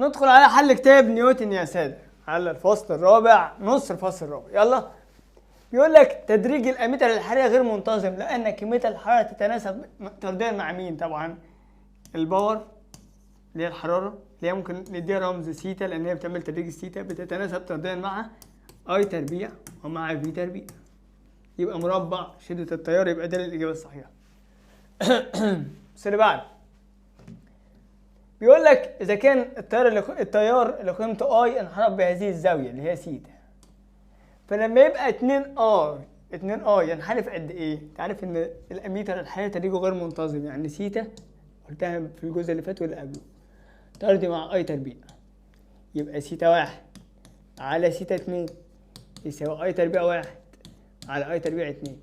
ندخل على حل كتاب نيوتن يا سادة، على الفصل الرابع، نص الفصل الرابع. يلا. بيقول لك تدريج الأميتر الحرارية غير منتظم لأن كمية الحرارة تتناسب طرديا مع مين؟ طبعا الباور اللي هي الحرارة اللي هي ممكن نديها رمز سيتا لأن هي بتعمل تدريج السيتا، بتتناسب طرديا مع اي تربيع ومع في تربيع. يبقى مربع شدة التيار، يبقى ده الإجابة الصحيحة. بس اللي بعد بيقول لك إذا كان التيار اللي قيمته اي انحرف بهذه الزاوية اللي هي سيتا، فلما يبقى 2 اي ينحرف قد ايه؟ تعرف ان الاميتر الحراري تدريجه غير منتظم، يعني سيتا قلتها في الجزء اللي فات واللي قبله طردي مع اي تربيع، يبقى سيتا 1 على سيتا 2 يساوي اي تربيع 1 على اي تربيع 2.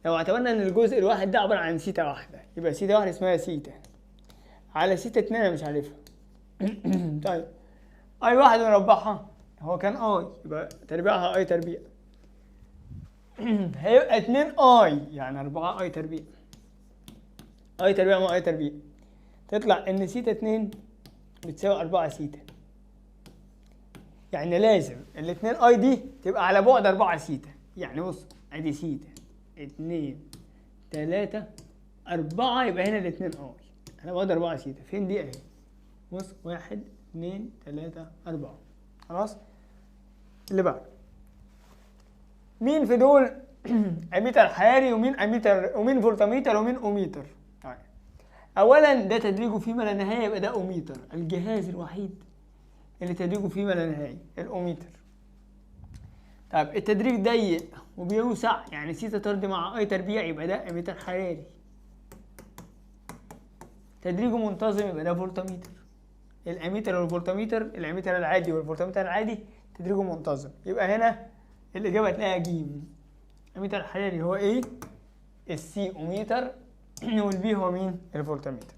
لو اعتبرنا ان الجزء الواحد ده عبارة عن سيتا واحدة، يبقى سيتا واحدة اسمها سيتا على سيتا 2 انا مش عارفها. طيب اي واحد نربعها، هو كان اي يبقى تربيعها اي تربيع، هيبقى 2 اي يعني 4 اي تربيع، اي تربيع مع اي تربيع، تطلع ان سيتا 2 بتساوي 4 سيتا. يعني لازم ال 2 اي دي تبقى على بعد 4 سيتا. يعني بص ادي سيتا 2 3 4، يبقى هنا ال 2 اي على بعد 4 سيتا. فين دي اهي؟ بص 1 2 3 4. خلاص. اللي بعد مين في دول اميتر حراري ومين فولتميتر ومين اوميتر؟ طيب اولا ده تدريجه فيما لا نهايه، يبقى ده اوميتر، الجهاز الوحيد اللي تدريجه فيما لا نهايه الاوميتر. طيب التدريج ضيق وبيوسع، يعني سيتا طرد مع اي تربيع، يبقى ده اميتر حراري. تدريجه منتظم يبقى ده فولتميتر. الاميتر والفولتميتر، الاميتر العادي والفولتميتر العادي تدريجه منتظم، يبقى هنا الاجابه تلاقيها جيم. الاميتر الحراري هو ايه؟ السي اوميتر، والبي هو مين؟ الفولتميتر.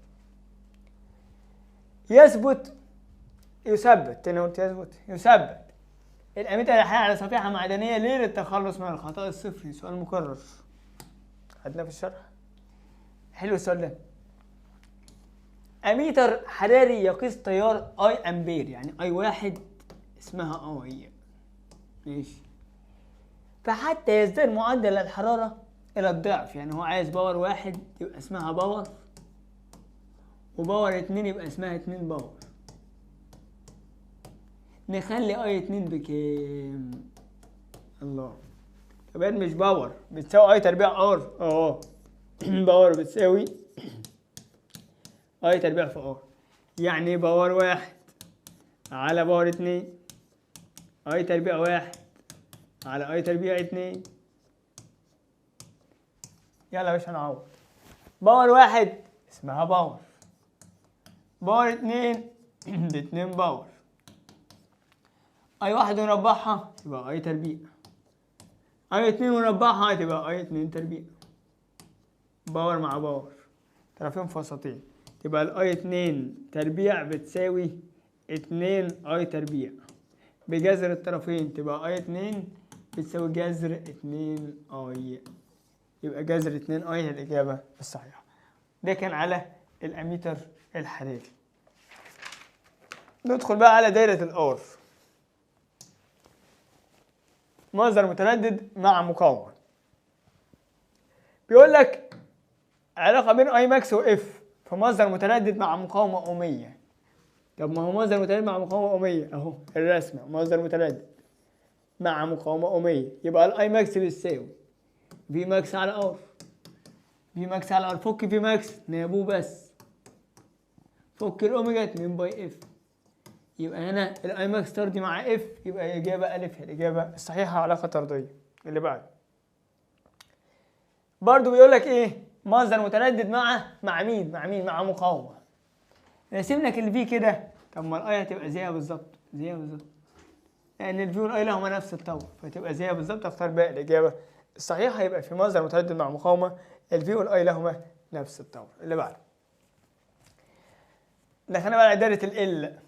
يثبت الاميتر الحراري على صفيحه معدنيه ليه؟ للتخلص من الخطأ الصفري. سؤال مكرر خدناه في الشرح. حلو السؤال ده. اميتر حراري يقيس تيار اي امبير، يعني اي واحد اسمها اي، ماشي. فحتى يزداد معدل الحرارة الى الضعف، يعني هو عايز باور واحد يبقى اسمها باور، وباور 2 يبقى اسمها 2 باور. نخلي اي 2 بكام؟ الله. طب مش باور بتساوي اي تربيع ار، باور بتساوي اي تربيع في ار، يعني باور واحد على باور 2 اي تربيع واحد على اي تربيع 2. يلا يا باشا نعوض. باور واحد اسمها باور، باور 2 ب2 باور، اي واحد ونربعها يبقى اي تربيع، اي 2 ونربعها تبقى اي 2 تربيع. باور مع باور طرفين فسطين، تبقى الاي 2 تربيع بتساوي 2 اي تربيع، بجذر الطرفين تبقى اي 2 بتساوي جذر 2 اي، يبقى جذر 2 اي هي الاجابه الصحيحه. ده كان على الاميتر الحراري. ندخل بقى على دايره الار. مصدر متردد مع مقاومه. بيقول لك علاقه بين اي ماكس واف في مصدر متردد مع مقاومه اوميه. طب ما هو مصدر متردد مع مقاومه اوميه اهو الرسمه، مصدر متردد مع مقاومه اوميه، يبقى الاي ماكس بتساوي في ماكس على ار، في ماكس على ار، فك في ماكس نابوه بس، فك الاوميجا 2 باي اف، يبقى هنا الاي ماكس طردي مع اف، يبقى اجابه الف هي الاجابه الصحيحه، علاقه طرديه. اللي بعد برضو بيقول لك ايه؟ مصدر متردد مع مين؟ مع مقاومه. راسم لك اللي فيه كده. طب ما الاي هتبقى زيها بالظبط، لان الفي والاي لهما نفس الطور، فتبقى زيها بالظبط. اختار بقى الاجابه الصحيحه، يبقى في مصدر متردد مع مقاومه الفي والاي لهما نفس الطور. اللي بعد دخلنا بقى على دايره ال.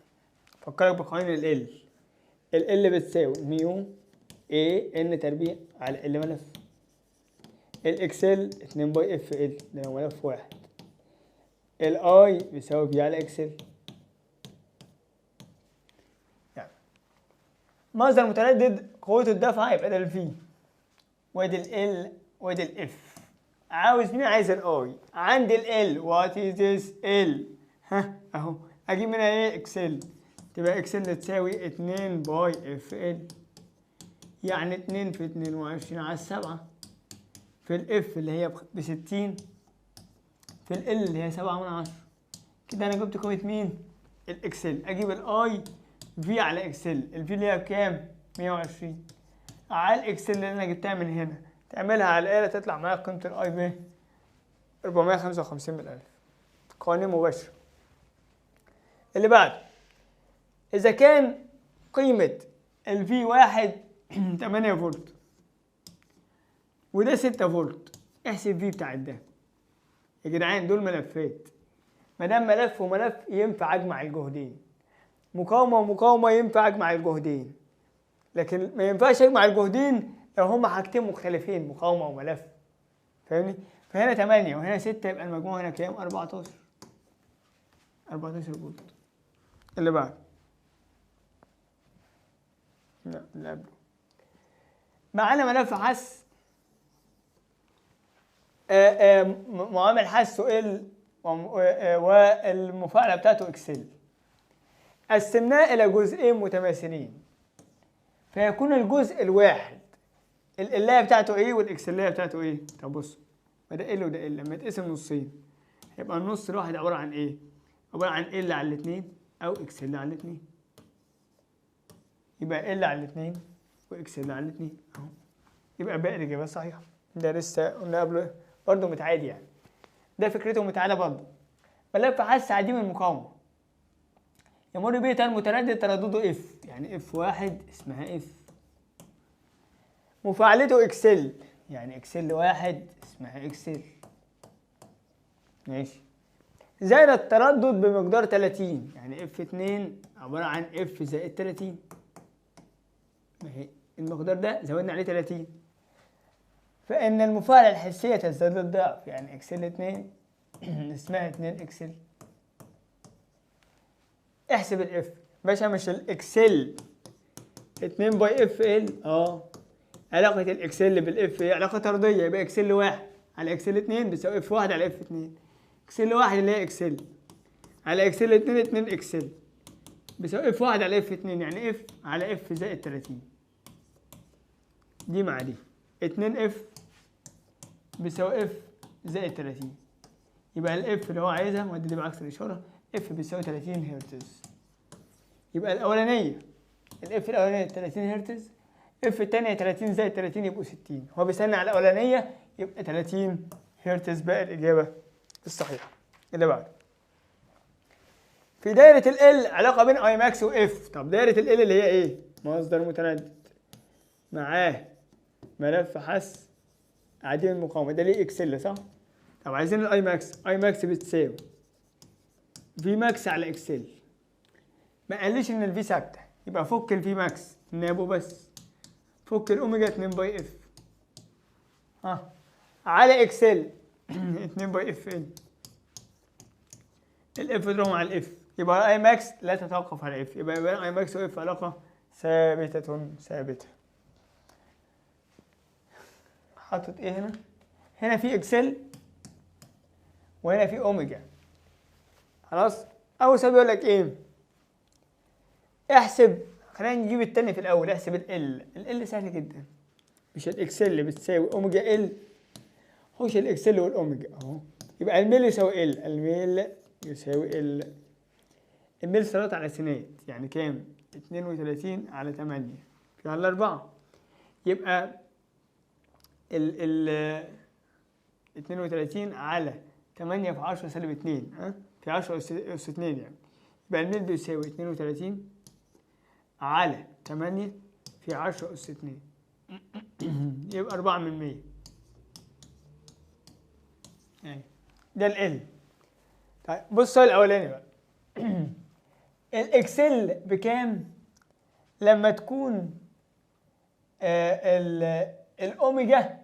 فكرك بقوانين ال بتساوي ميو اي ان تربيع على ال ملف، الاكسل 2 باي اف ال ده ملف واحد، الاي بيساوي في على اكس ال. يعني مصدر متردد قوته الدفعة يبقى ده الفي، وادي ال وادي الاف. عاوز مين؟ عايز الاي. عندي ال وات از ذس ال، ها اهو اجيب منها ايه؟ اكسل. تبقى اكسل تساوي 2 باي اف ال، يعني 2 في 22 على 7 في الاف اللي هي ب 60 في ال اللي هي 7/10. كده انا جبت قيمة مين؟ الاكسل. اجيب الاي في على اكسل، الفي اللي هي بكام؟ 120 على الاكسل اللي انا جبتها من هنا، تعملها على الآلة تطلع معايا قيمة الاي ب 455 من 1000. قوانين مباشرة. اللي بعد، إذا كان قيمة الفي 1 8 فولت وده 6 فولت، احسب في بتاع ده. يا جدعان دول ملفات، ما دام ملف وملف ينفع اجمع الجهدين، مقاومة ومقاومة ينفع اجمع الجهدين، لكن ما ينفعش اجمع الجهدين لو هما حاجتين مختلفين، مقاومة وملف. فاهمني؟ فهنا 8 وهنا 6، يبقى المجموع هنا كام؟ 14 فولت. اللي بعد، لا اللي قبله، معانا ملف حس معامل حسه ال والمفاعلة بتاعته اكسل. قسمناه إلى جزئين متماثلين، فيكون الجزء الواحد اللاية بتاعته ايه والاكسلاية بتاعته ايه؟ طب بص، ده ال وده ال، لما يتقسم نصين هيبقى النص الواحد عبارة عن ايه؟ عبارة عن ال على الاتنين او اكسل على الاتنين. يبقى ال على الاتنين واكسل على الاتنين اهو. يبقى باقي الإجابة صحيحة. ده لسه قلنا قبله برضه متعادي يعني. ده فكرته متعادة برضه. ملف حس عديم المقاومة يمر به تيار متردد تردده اف، يعني اف واحد اسمها اف. مفاعلته اكسل، يعني اكسل واحد اسمها اكسل. ماشي. زائد التردد بمقدار 30، يعني اف 2 عبارة عن اف زائد 30. ماشي. المقدار ده زودنا عليه 30، فإن المفاعلة الحسية تزداد الضعف، يعني اكسل 2 اسمها 2 اكسل. احسب الاف باشا، مش الاكسل 2 باي اف ال. علاقة الاكسل بالاف ايه؟ علاقة طردية، يبقى اكسل 1 على اكسل 2 بيساوي اف 1 على اف 2. اكسل 1 اللي هي اكسل على اكسل 2 2 اكسل بيساوي اف 1 على اف 2، يعني اف على اف زائد 30. دي مع دي 2 اف بيساوي اف زائد 30. يبقى الاف اللي هو عايزها ودي دي بعكس الاشارة، اف بيساوي 30 هرتز. يبقى الاولانية الاف الاولانية 30 هرتز، اف الثانية 30 زائد 30 يبقوا 60. هو بيسألني على الاولانية يبقى 30 هرتز. بقى الإجابة الصحيحة. اللي بعد، في دايرة ال علاقة بين اي ماكس واف. طب دايرة ال اللي هي ايه؟ مصدر متردد معاه ملف حس عديم المقاومة، ده ليه اكسل صح؟ طب عايزين الاي ماكس. اي ماكس بتساوي في ماكس على اكسل. ما قاليش ان الفي ثابتة، يبقى فك الفي ماكس نابه بس، فك الاوميجا 2 باي اف على اكسل 2 باي اف ال. الاف اضربه مع الاف، يبقى الاي ماكس لا تتوقف على اف، يبقى الاي ماكس واف علاقة ثابتة. حاطط ايه هنا؟ هنا في اكسل وهنا في اوميجا. خلاص. اول سؤال بيقول لك ايه؟ احسب، خلينا نجيب التاني في الاول. احسب ال سهل جدا، مش الاكسل بتساوي اوميجا ال، خش الاكسل والاوميجا اهو. يبقى الميل يساوي ال، الميل يساوي ال. الميل صارت على سنات، يعني كام؟ 32 على 8 في على 4. يبقى ال 32 على 8 في 10 سالب 2 في 10 أس 2 يعني. يبقى الميل بيساوي 32 على 8 في 10 أس 2 يبقى 4/100. يعني ده ال. طيب بص السؤال الأولاني بقى. الإكسل بكام لما تكون الأوميجا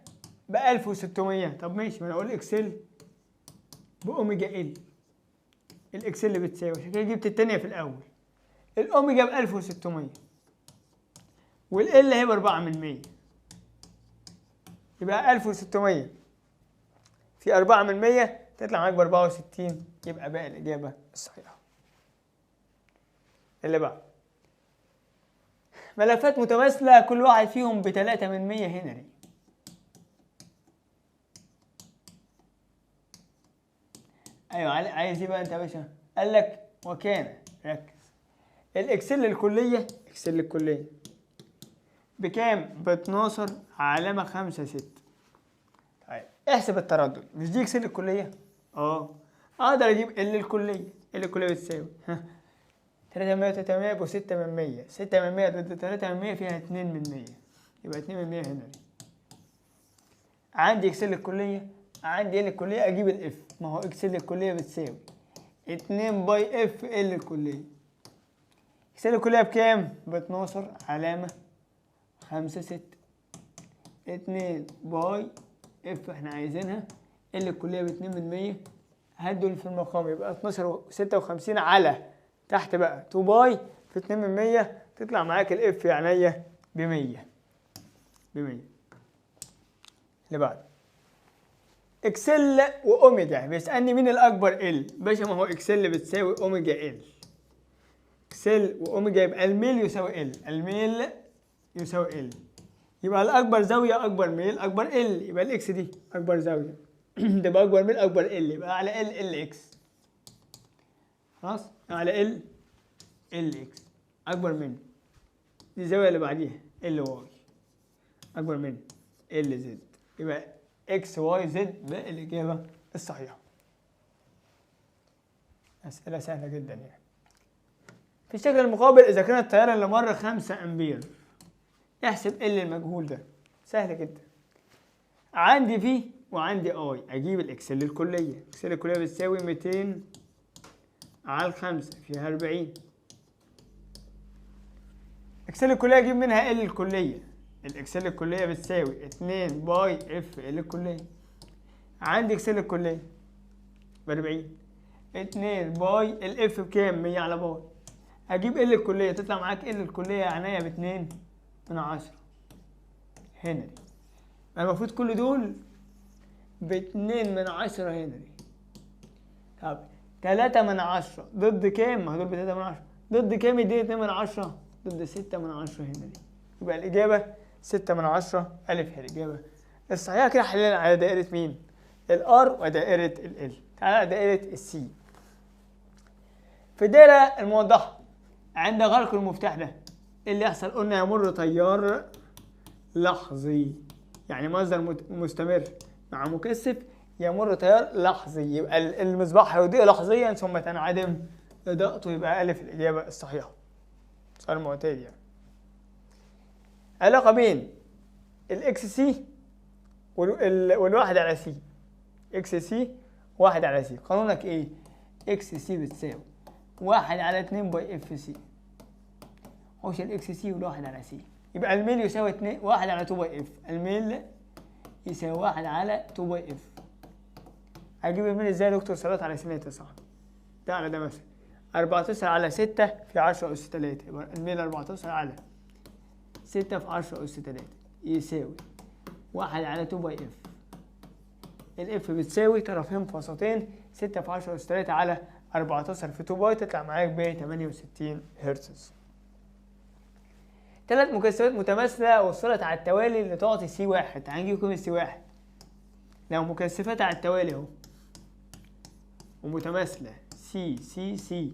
ب 1600؟ طب ماشي، ما أنا أقول إكسل بأوميجا ال. الاكس اللي بتساوي، عشان كده جبت التانية في الأول. الأوميجا ب1600 والال هي ب4%، يبقى 1600 في 4% تطلع معاك ب64، يبقى بقى الإجابة الصحيحة. اللي بعد ملفات متماثلة كل واحد فيهم ب3 هنري. ايوه عايز ايه بقى انت يا باشا؟ قال لك وكان، ركز، الاكسل الكليه، اكسل الكليه بكام؟ ب12 علامه 5 6. طيب احسب التردد، مش دي اكسل الكليه؟ اقدر اجيب الكليه، الكليه بتساوي 300 300 ب 6 من 100، 6 من 100 ضد 3 من 100 فيها 2 من 100، يبقى 2 من 100 هنري. عندي اكسل الكليه، عندي ال الكليه، اجيب الاف، ما هو اكسل الكليه بتساوي 2 باي اف ال الكليه. اكسل الكليه بكام؟ ب12 علامه 5 6. 2 باي اف احنا عايزينها، ال الكليه ب 2 من 100، هدول في المقام يبقى 12 56 على تحت بقى 2 باي في 2 من 100 تطلع معاك الاف يعني ب 100. ب 100. اللي بعد اكسل واوميجا، بيسالني مين الاكبر؟ ال باشا، ما هو اكسل بتساوي اوميجا ال. اكسل واوميجا يبقى الميل يساوي ال، الميل يساوي ال، يبقى الاكبر زاويه اكبر ميل اكبر ال، يبقى الاكس دي اكبر زاويه تبقى اكبر ميل اكبر ال، يبقى على ال اكس. خلاص، على ال اكس اكبر من دي الزاويه اللي بعديها ال واي اكبر من ال زد، يبقى اكس واي زد بقى الاجابه الصحيحه. اسئله سهله جدا يعني. في الشكل المقابل اذا كان التيار اللي مر 5 امبير، احسب ال المجهول ده، سهل جدا. عندي في وعندي اي، اجيب الاكسل الكليه، الاكسل الكليه بتساوي 200 على 5 فيها 40. اكسل الكليه اجيب منها ال الكليه، الاكسل الكليه بتساوي 2 باي اف ال الكليه. عندي اكسل الكليه ب 40، 2 باي الاف بكام؟ 100 على باي. اجيب ال الكليه، تطلع معاك ال الكليه يعني ب 2 من 10 هنري. المفروض كل دول ب 2 من 10 هنري. طب 3 من 10 ضد كام؟ ما هدول ب 3 من 10 ضد كام؟ يديني 2 من 10 ضد 6 من 10 هنري، يبقى الإجابة 6 من 10 ألف هي الإجابة الصحيحة. كده حلينا على دائرة مين؟ الآر ودائرة ال. تعالى على دائرة السي. في الدائرة الموضحة عند غلق المفتاح ده إيه اللي يحصل؟ قلنا يمر تيار لحظي، يعني مصدر مستمر مع مكثف يمر تيار لحظي، يبقى المصباح هيضيء لحظيا ثم تنعدم إضاءته، يبقى ألف الإجابة الصحيحة. سؤال معتاد يعني. علاقة بين الاكس سي والواحد على سي. اكس سي واحد على سي، قانونك ايه؟ اكس سي بتساوي 1 على 2 باي اف سي. حوش الاكس سي والواحد على سي، يبقى الميل يساوي 1 على 2 باي اف، الميل يساوي 1 على 2 باي اف. هجيب الميل ازاي يا دكتور؟ صلاه على سنة 9 ده على ده مثلا 14 على 6 في 10 أس 3، يبقى الميل 14 على 6 في 10 أس 3 يساوي 1 على 2 باي اف. الاف بتساوي طرفين فاصلتين 6 في 10 أس 3 على 14 في 2 باي، تطلع معاك ب 68 هرتز. 3 مكثفات متماثلة وصلت على التوالي لتعطي سي واحد. تعال نجيب قيمة سي واحد. لو مكثفات على التوالي اهو ومتماثلة سي سي سي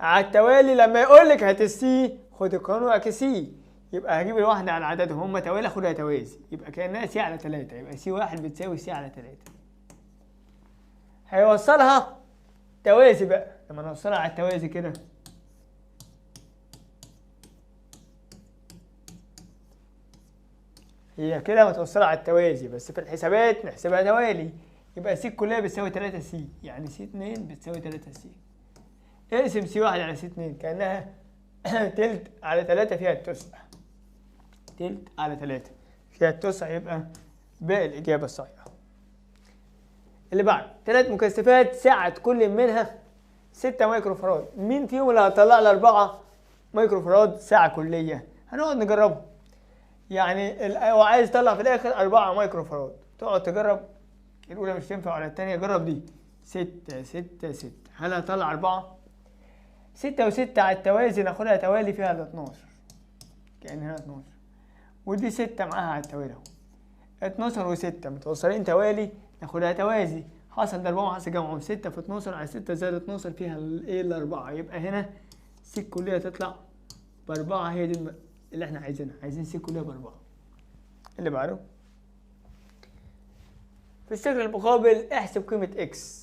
على التوالي، لما يقول لك هات السي خد القانون اعكسيه، يبقى هجيب الواحدة على عددهم، هم توالي اخدها توازي، يبقى كأنها سي على 3، يبقى سي واحد بتساوي سي على 3. هيوصلها توازي بقى، لما نوصلها على التوازي كده هي كده متوصلة على التوازي، بس في الحسابات نحسبها توالي، يبقى سي الكلية بتساوي 3 سي، يعني سي 2 بتساوي 3 سي. اقسم سي 1 على سي 2 كأنها تلت على 3 فيها التسع، تلت على 3 فيها التسع، يبقى باقي الإجابة الصحيحة. اللي بعد 3 مكثفات سعة كل منها 6 مايكرو فراد. مين فيهم اللي هيطلع لي 4 مايكرو فراد ساعة كلية؟ هنقعد نجربه. يعني هو عايز يطلع في الآخر 4 مايكرو فراد، تقعد تجرب الأولى مش تنفع ولا التانية، جرب دي. 6 6 6، هل هطلع 4؟ 6 و6 على التوازي ناخدها توالي فيها ال 12، كأن هنا 12، ودي 6 معاها على التوالي اهو. 12 و6 متوصلين توالي ناخدها توازي، حصل ضربهم حصل جمعهم. 6 في 12 على 6 زائد 12 فيها الايه الاربعه، يبقى هنا س كليه تطلع باربعه. هي دي اللي احنا عايزينها، عايزين س كليه باربعه. اللي بعده في الشكل المقابل احسب قيمه اكس.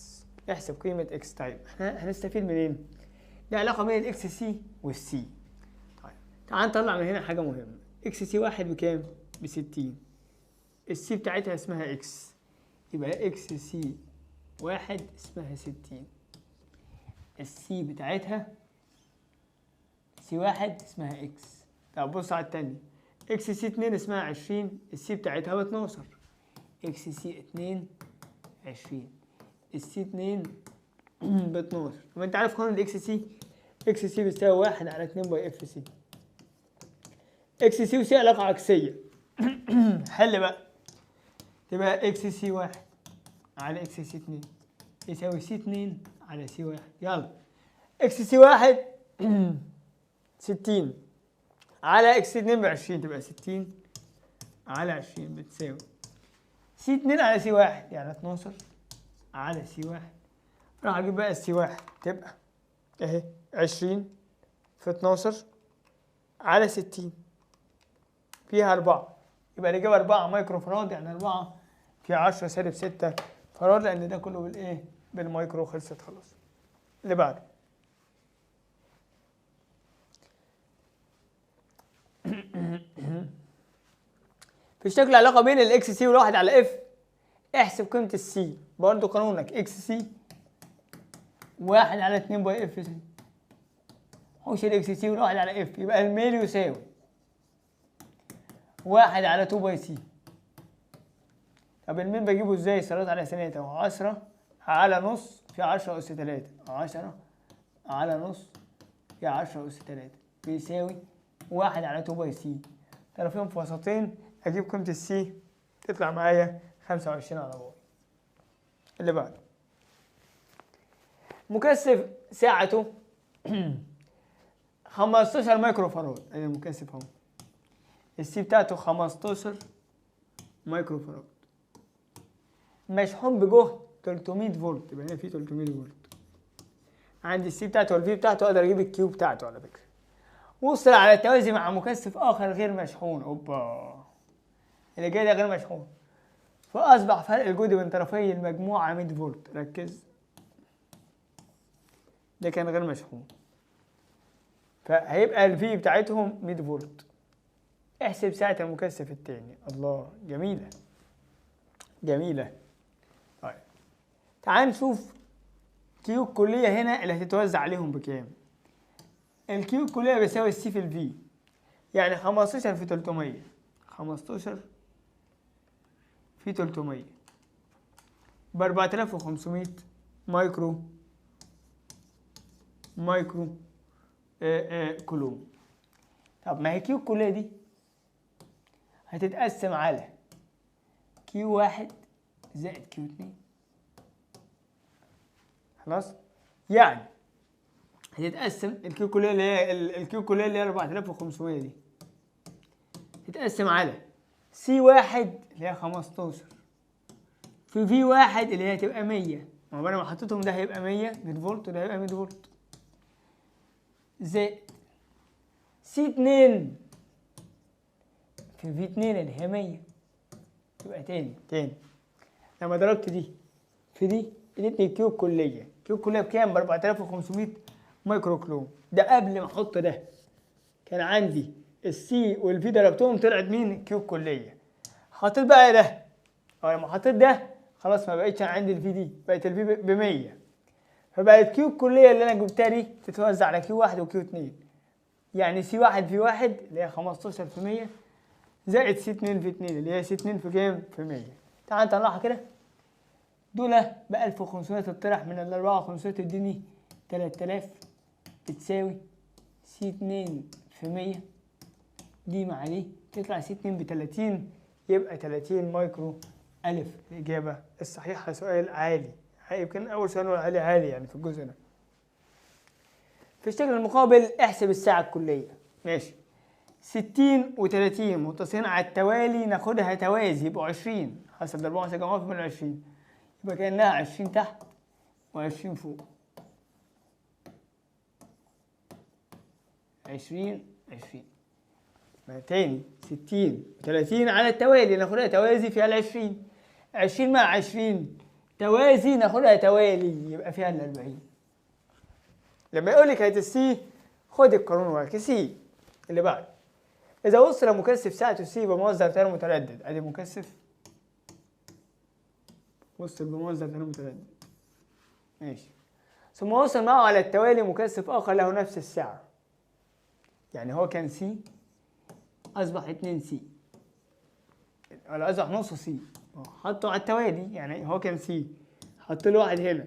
احسب قيمه اكس. طيب احنا هنستفيد منين؟ دي علاقه بين الاكس سي والسي. طيب تعال نطلع من هنا حاجه مهمه. اكس سي واحد بكام؟ ب60. السي بتاعتها اسمها اكس، يبقى اكس سي واحد اسمها 60. السي بتاعتها سي واحد اسمها اكس. طب بص على التانية، اكس سي 2 اسمها 20، السي بتاعتها ب12. اكس سي 2 20، السي 2 ب12. طب انت عارف قانون الاكس سي؟ اكس سي بتساوي 1 على 2 باي اف سي. اكس سي وسي علاقة عكسية. حل بقى، تبقى اكس سي 1 على اكس سي 2 يساوي سي 2 على سي 1. يلا اكس سي 1 60 على اكس سي 2 ب20، تبقى 60 على 20 بتساوي سي 2 على سي 1 يعني 12 على سي 1. راح اجيب بقى السي 1 تبقى اهي 20 في 12 على 60 فيها 4، يبقى الإجابة 4 مايكرو فراد، يعني 4 في 10 سالب 6 فراد، لأن ده كله بالإيه؟ بالمايكرو. خلصت خلاص. اللي بعده في الشكل علاقة بين الإكس سي والواحد على إف. احسب قيمة السي، برضه قانونك إكس سي 1 على 2 باي إف سي. حوش الإكس سي والواحد على إف، يبقى الميل يساوي 1 على 2 باي سي. طب الميل بجيبه ازاي؟ صلات على ثانية اهو. 10 على نص في 10 أس 3. 10 على نص في 10 أس 3 بيساوي 1 على 2 باي سي. طرفين في وسطين، أجيب قيمة السي تطلع معايا 25 على باي. اللي بعده مكثف ساعته 15 مايكرو فراد. أدي المكثف أهو، السي بتاعته 15 مايكرو فراد، مشحون بجهد 300 فولت. يبقى هنا في 300 فولت. عندي السي بتاعته والفي بتاعته، اقدر اجيب الكيو بتاعته على فكره. وصل على التوازي مع مكثف اخر غير مشحون. اوبا، اللي جاي ده غير مشحون، فاصبح فرق الجهد بين طرفي المجموعه 100 فولت. ركز، ده كان غير مشحون، فهيبقى الفي بتاعتهم 100 فولت. احسب ساعه المكثف الثاني. الله، جميله جميله. طيب تعال نشوف كيو الكلية هنا اللي هتتوزع عليهم بكام. الكيو الكلية بيساوي السي في الفي، يعني 15 في 300. 15 في 300 ب 4500 مايكرو كولوم. طب ما هي كيو الكلية دي هتتقسم على كيو 1 زائد كيو 2. خلاص، يعني هتتقسم الكيو كلية اللي هي الكيو كلية اللي هي 4500 دي تتقسم على سي 1 اللي هي 15 في في 1 اللي هي هتبقى 100. ما هو انا لما حطيتهم ده هيبقى 100 فولت وده هيبقى 100 فولت، زائد سي 2 في في 2 اللي هي 100. يبقى تاني لما ضربت دي في دي ادتني كيو الكلية. كيو الكلية بكام؟ ب 4500 مايكرو كولوم. ده قبل ما احط ده كان عندي السي والفي ضربتهم طلعت مين؟ كيو الكلية. حطيت بقى ده، او لما حطيت ده خلاص ما بقتش عندي الفي دي، بقت الفي ب 100. فبقت كيو الكلية اللي انا جبتها دي تتوزع على كيو 1 وكيو 2. يعني سي 1 في 1 اللي هي 15 في 100 زائد سي 2 في 2 اللي هي سي 2 في كام؟ في 100. تعال نطلعها كده. دول ب 1500 تطرح من ال 4500 تديني 3000 بتساوي سي 2 في 100 دي مع دي تطلع سي 2 ب30 يبقى 30 مايكرو ألف الإجابة الصحيحة. سؤال عالي، يمكن أول سؤال عالي يعني في الجزء ده. في الشكل المقابل احسب الساعة الكلية. ماشي، 60 و30 متصلين على التوالي ناخدها توازي يبقوا 20 حسب ضربهم على سجمهم من 20 يبقى كأنها 20 تحت و20 فوق. 20 تاني 60 و30 على التوالي ناخدها توازي فيها 20 20 مع 20 توازي ناخدها توالي يبقى فيها 40. لما يقول لك هات السي خد القانون وراك سي. اللي بعد، إذا وصل مكثف ساعته سي بمصدر تيار متردد، أدي مكثف وصل بمصدر تيار متردد ماشي، ثم وصل معه على التوالي مكثف آخر له نفس السعة، يعني هو كان سي أصبح 2 سي ولا أصبح نص سي، حطه على التوالي يعني هو كان سي حط له واحد هنا،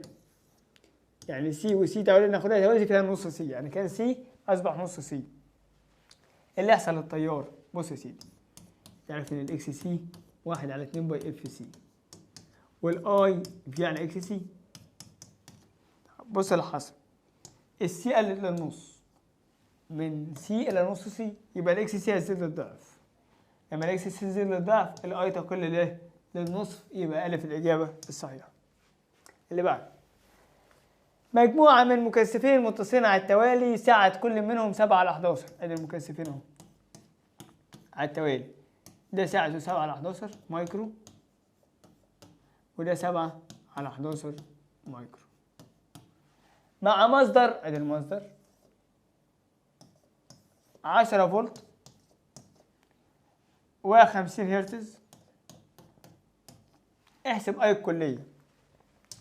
يعني سي وسي توالي ناخدها توازي فيها نص سي، يعني كان سي أصبح نص سي. اللي يحصل للتيار بص يا سيدي، تعرف ان الاكس سي 1 على 2 باي اف سي والاي في على اكس سي. بص اللي حصل، السي قلت للنص من سي الى نص سي يبقى الاكس سي هتزيد للضعف، لما الاكس سي تزيد للضعف الاي تقل للنصف يبقى الف الاجابه الصحيحه. اللي بعد، مجموعة من مكثفين متصلين على التوالي سعة كل منهم 7 على 11. ادي المكثفين اهو على التوالي، ده سعته 7 على 11 مايكرو وده 7 على 11 مايكرو مع مصدر، ادي المصدر 10 فولت و50 هرتز. احسب اي الكلية.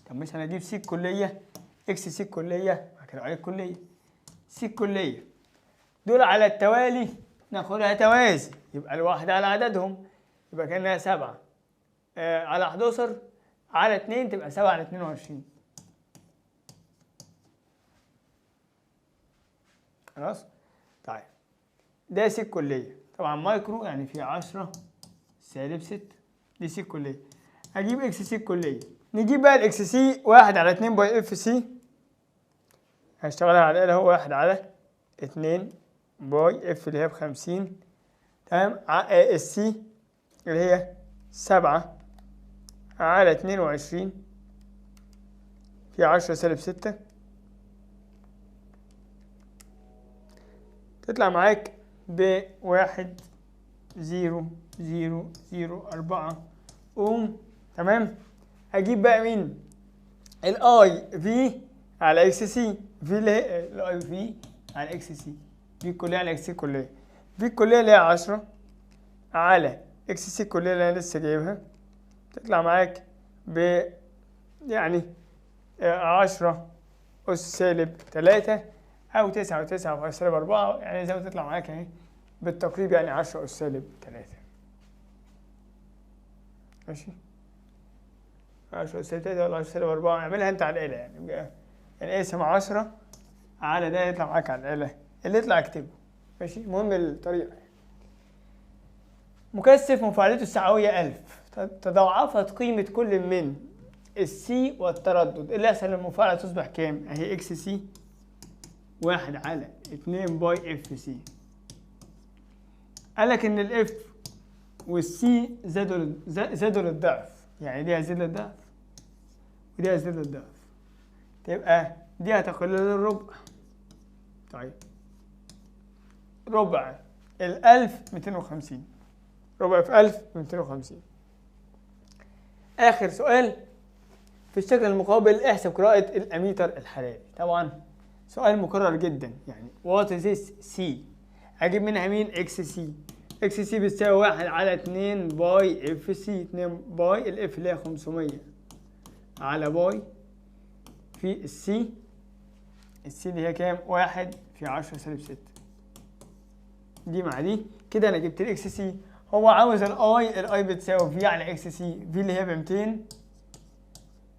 طب مش هنجيب سي الكلية اكس سي الكلية كده اي الكلية سي الكلية دول على التوالي ناخدها توازي يبقى الواحدة على عددهم يبقى كأنها 7 على 11 على 2 تبقى 7 على 22. خلاص. طيب ده سي الكلية طبعا مايكرو يعني في 10 سالب 6 دي سي الكلية. هجيب اكس سي الكلية، نجيب بقى الاكس سي 1 على 2 باي اف سي، هشتغلها على الاله هو 1 على 2 باي اف اللي هي ب50 تمام، السي اللي هي 7 على 22 في 10 سالب 6 تطلع معاك ب1.0004 اوم تمام. هجيب بقى مين؟ الاي في على اكس سي، في اللي هي الاي في على اكس سي، في الكليه على اكس سي الكليه، في الكليه اللي هي 10 على اكس سي الكليه اللي انا لسه جايبها تطلع معاك ب يعني 10 اس سالب 3 او 9 و9 في سالب 4 يعني زي ما تطلع معاك اهي بالتقريب يعني 10 اس سالب 3 ماشي. 10 اس سالب 3 ولا 10 سالب 4 اعملها انت على الاله يعني اقسم 10 على ده يطلع معاك على الاله اللي يطلع اكتبه ماشي. المهم الطريقه، مكثف مفاعلته السعويه 1000 تضاعفت قيمه كل من السي والتردد، اللي يحصل المفاعله تصبح كام؟ اهي اكس سي 1 على 2 باي اف سي. قالك ان الاف والسي زادوا للضعف، يعني دي هتزيد للضعف ودي هتزيد للضعف، تبقى دي هتقل للربع. طيب ربع 1000 250، ربع في 1000 250. آخر سؤال في الشكل المقابل احسب قراءة الأميتر الحراري. طبعا سؤال مكرر جدا، يعني وات از سي؟ هجيب منها مين؟ اكس سي. اكس سي بتساوي 1 على 2 باي اف سي، 2 باي الاف اللي هي 500 على باي في السي، السي اللي هي كام؟ 1 في 10 سالب 6 دي مع دي كده انا جبت الاكس سي. هو عاوز الاي بتساوي في على اكس سي، في اللي هي ب 200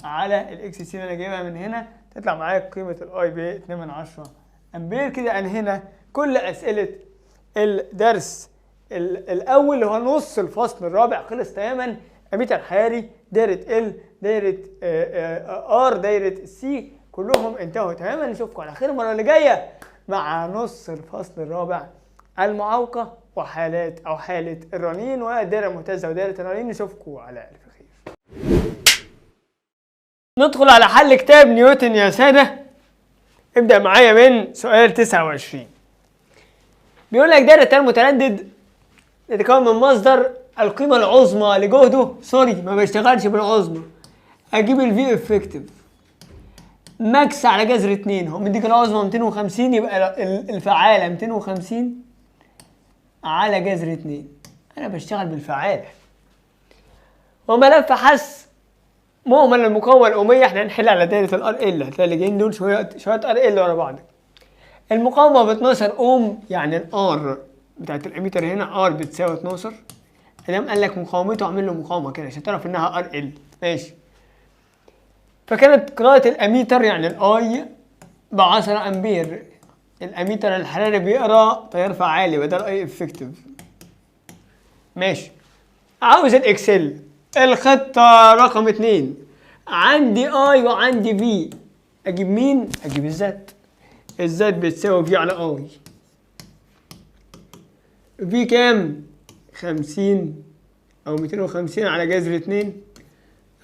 على الاكس سي اللي انا جايبها من هنا تطلع معاك قيمة الاي ب 2 من 10 امبير. كده انهينا كل اسئلة الدرس الاول اللي هو نص الفصل الرابع، خلص تماما. اميتر حراري، دايرة ال، دايرة ار، دايرة سي، كلهم انتهوا تماما. نشوفكم على خير المرة اللي جاية مع نص الفصل الرابع، المعوقة وحالات او حالة الرنين والدائرة المهتزة ودائرة الرنين. نشوفكم على الف خير. ندخل على حل كتاب نيوتن يا سادة. ابدأ معايا من سؤال 29. بيقول لك دائرة تيار متردد تتكون من مصدر القيمة العظمى لجهده، سوري ما بشتغلش بالعظمى، اجيب الفي افكتيف ماكس على جذر 2. هو مديك العظمى 250، يبقى الفعالة 250 على جذر 2. انا بشتغل بالفعالة. وملف حس مهمل المقاومة الأمية. احنا هنحل على دايرة الار ال، هتلاقي اللي جايين دول شوية ار ال ورا بعض. المقاومة ب 12 اوم، يعني الار بتاعت الاميتر هنا ار بتساوي 12. ادام قال لك مقاومته اعمل له مقاومة كده عشان تعرف انها ار ال، ماشي. فكانت قراءة الاميتر يعني الاي ب 10 امبير. الاميتر الحراري بيقرا تيار فعالي بدل اي افكتيف، ماشي. عاوز الاكسل، الخطة رقم 2. عندي اي وعندي في، اجيب مين؟ اجيب الزد. الزد بتساوي في على اي. في كام؟ 50 او 250 على جذر 2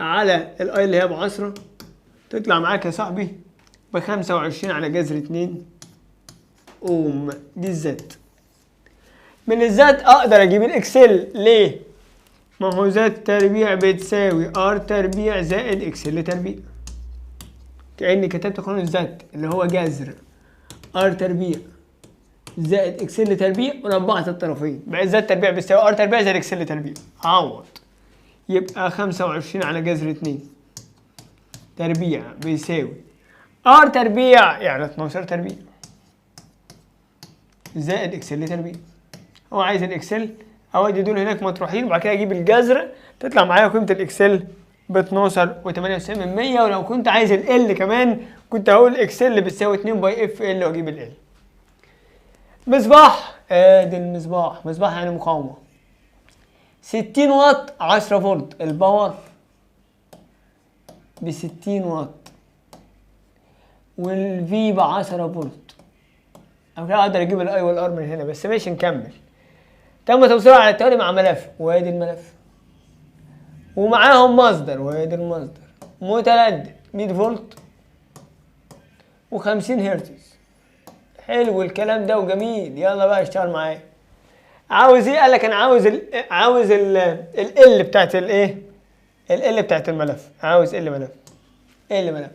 على الاي اللي هي ب 10. تطلع معاك يا صاحبي ب 25 على جذر 2 اوم. دي الزد. من الزد اقدر اجيب الاكسل. ليه؟ ما هو زد تربيع بتساوي ار تربيع زائد اكسل تربيع. كأني كتبت قانون الزد اللي هو جذر ار تربيع زائد اكسل تربيع وربعت الطرفين، بقى زد تربيع بتساوي ار تربيع زائد اكسل تربيع. عوض، يبقى 25 على جذر 2 تربيع بيساوي ار تربيع يعني 12 تربيع زائد اكسل تربيع. هو عايز الاكسل، اودي دول هناك مطروحين وبعد كده اجيب الجذر. تطلع معايا قيمه الاكسل ب 12.98. ولو كنت عايز ال كمان كنت هقول اكسل بتساوي 2 باي اف ال واجيب ال. مصباح، ادي المصباح. مصباح يعني مقاومه 60 واط 10 فولت. الباور ب 60 واط والفي ب 10 فولت. او كده اقدر اجيب الاي والار من هنا، بس ماشي نكمل. تم توصيله على التوالي مع ملف، وادي الملف ومعاهم مصدر، وادي المصدر متردد 100 فولت و50 هرتز. حلو الكلام ده وجميل. يلا بقى اشتغل معايا. عاوز ايه؟ قال لك انا عاوز ال بتاعت الايه؟ ال بتاعت الملف. عاوز ملف ملف.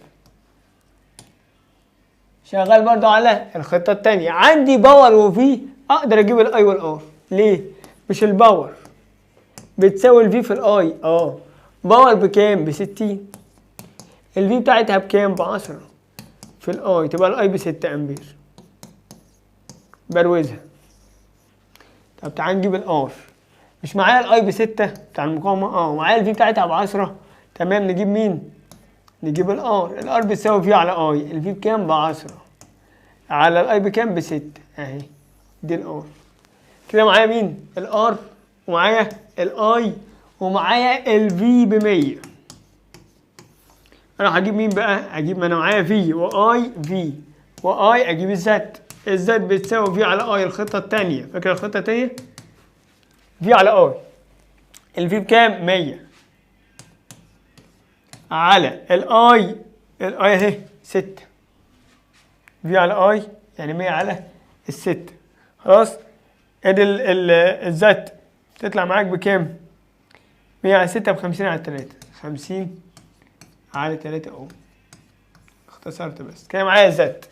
شغال برضو على الخطة التانية. عندي باور وفي، اقدر اجيب الاي والار. ليه؟ مش الباور بتساوي الفي في الاي؟ باور بكام؟ ب 60. الفي بتاعتها بكام؟ ب 10 في الاي، تبقى الاي ب 6 امبير. بروزها. طب تعال نجيب الار. مش معايا الاي ب 6 بتاع المقاومة؟ معايا الفي بتاعتها ب 10. تمام، نجيب مين؟ نجيب الار. الار بتساوي في على اي. الفي بكام؟ ب 10 على الاي بكام؟ ب 6 اهي. دي الار. كده معايا مين؟ الار ومعايا الاي ومعايا الفي ب 100. انا هجيب مين بقى؟ اجيب، ما انا معايا في واي واي اجيب الزد. الزد بتساوي في على اي. الخطه الثانيه، فاكر الخطه الثانيه؟ في على اي. الفي بكام؟ 100 على الاي اهي 6. في على اي يعني 100 على ال6. خلاص. ادي الزد تطلع معاك بكام؟ 100 على 6 ب 50 على 3. 50 على 3 اوم. اختصرت بس كده. معايا الزد.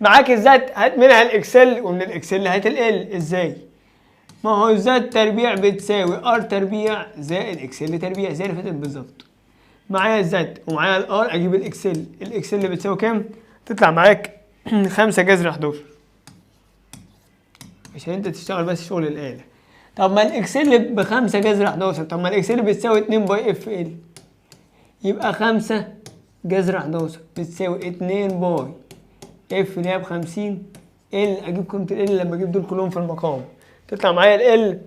معاك الزد، هات منها الاكسل ومن الاكسل هات ال. ازاي؟ ما هو الزد تربيع بتساوي ار تربيع زائد اكسل تربيع زي اللي فاتت بالظبط. معايا الزد ومعايا الار، اجيب الاكسل. الاكسل اللي بتساوي كام؟ تطلع معاك 5 جذر 11 عشان انت تشتغل بس شغل الآلة. طب ما الاكسل ب 5 جذر 11. طب ما الاكسل بتساوي 2 باي اف ال، يبقى 5 جذر 11 بتساوي 2 باي اف اللي هي ب50 ال. اجيب قيمة ال لما اجيب دول كلهم في المقام تطلع معايا ال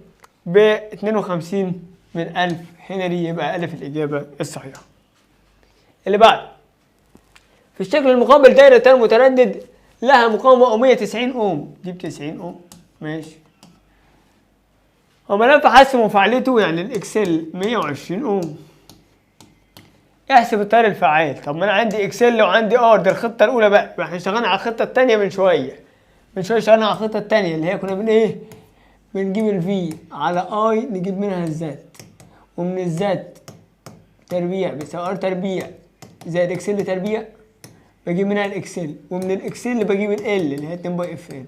ب 52 من 1000 هنري، يبقى الف الإجابة الصحيحة. اللي بعد في الشكل المقابل دايرة تيار متردد لها مقاومة 190 اوم، دي ب 90 اوم ماشي. وملف حسم وفعاليته يعني الاكسل 120 اوم. احسب التيار الفعال. طب ما انا عندي اكسل وعندي ار، دي الخطة الأولى بقى، احنا اشتغلنا على الخطة التانية من شوية اشتغلنا على الخطة التانية اللي هي كنا بنجيب الفي على اي نجيب منها الزات، ومن الزات تربيع بيساوي ار تربيع زائد اكسل تربيع بجيب منها الاكسل، ومن الاكسل بجيب ال اللي هي 2 باي اف ال.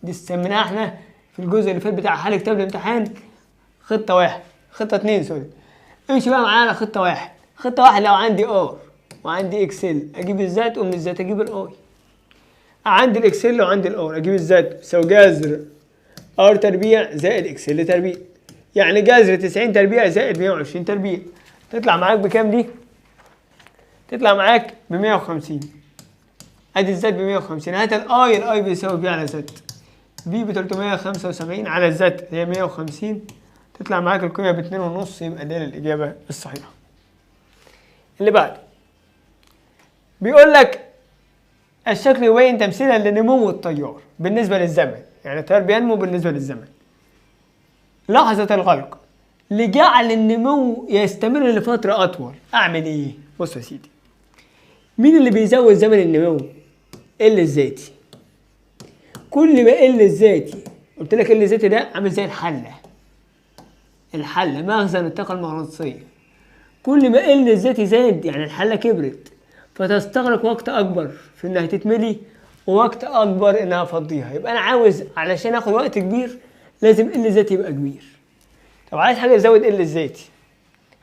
دي سميناها احنا في الجزء اللي فات بتاع حل كتاب الامتحان خطة واحد، خطة 2 سوري. امشي بقى معايا على خطة واحد. خطة واحد لو عندي ار وعندي اكسل اجيب الزات، ومن الزات اجيب الاي. عندي الاكسل وعندي الار اجيب الزات بيساوي جذر ار تربيع زائد اكسل تربيع، يعني جذر 90 تربيع زائد 120 تربيع. تطلع معاك بكام دي؟ تطلع معاك ب 150. ادي الزات ب 150. هات الاي بيساوي في على زد، في ب 375 على الزد هي 150. تطلع معاك القيمة ب 2.5، يبقى ده الإجابة الصحيحة. اللي بعد بيقول لك الشكل يبين تمثيلا لنمو التيار بالنسبة للزمن، يعني التيار بينمو بالنسبة للزمن. لحظة الغلق لجعل النمو يستمر لفترة أطول أعمل إيه؟ بص يا سيدي، مين اللي بيزود زمن النمو؟ ال الذاتي. كل ما ال الذاتي، قلت لك ال الذاتي ده عامل زي الحلة مخزن الطاقة المغناطيسية. كل ما ال الذاتي زاد يعني الحلة كبرت، فتستغرق وقت أكبر في إنها تتملي ووقت أكبر إنها أفضيها. يبقى أنا عاوز علشان آخد وقت كبير لازم ال الذاتي يبقى كبير. طب عايز حاجة تزود ال الذاتي،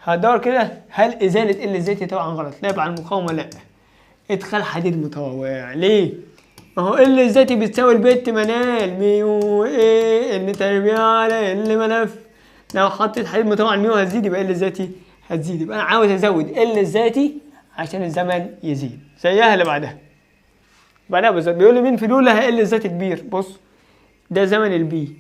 هدور كده هل إزالة ال الذاتي طبعا غلط، لا يبقى على المقاومة لا. ادخال حديد متوقع. ليه؟ ما هو ال الذاتي بتساوي البت منال ميو ايه ان تربيع على ال ملف. لو حطيت حديد متوقع الميو هتزيد، يبقى ال الذاتي هتزيد. يبقى انا عاوز ازود ال الذاتي عشان الزمن يزيد. زيها اللي بعدها بالظبط. بيقول لي مين في دول لها ال الذاتي كبير؟ بص، ده زمن البي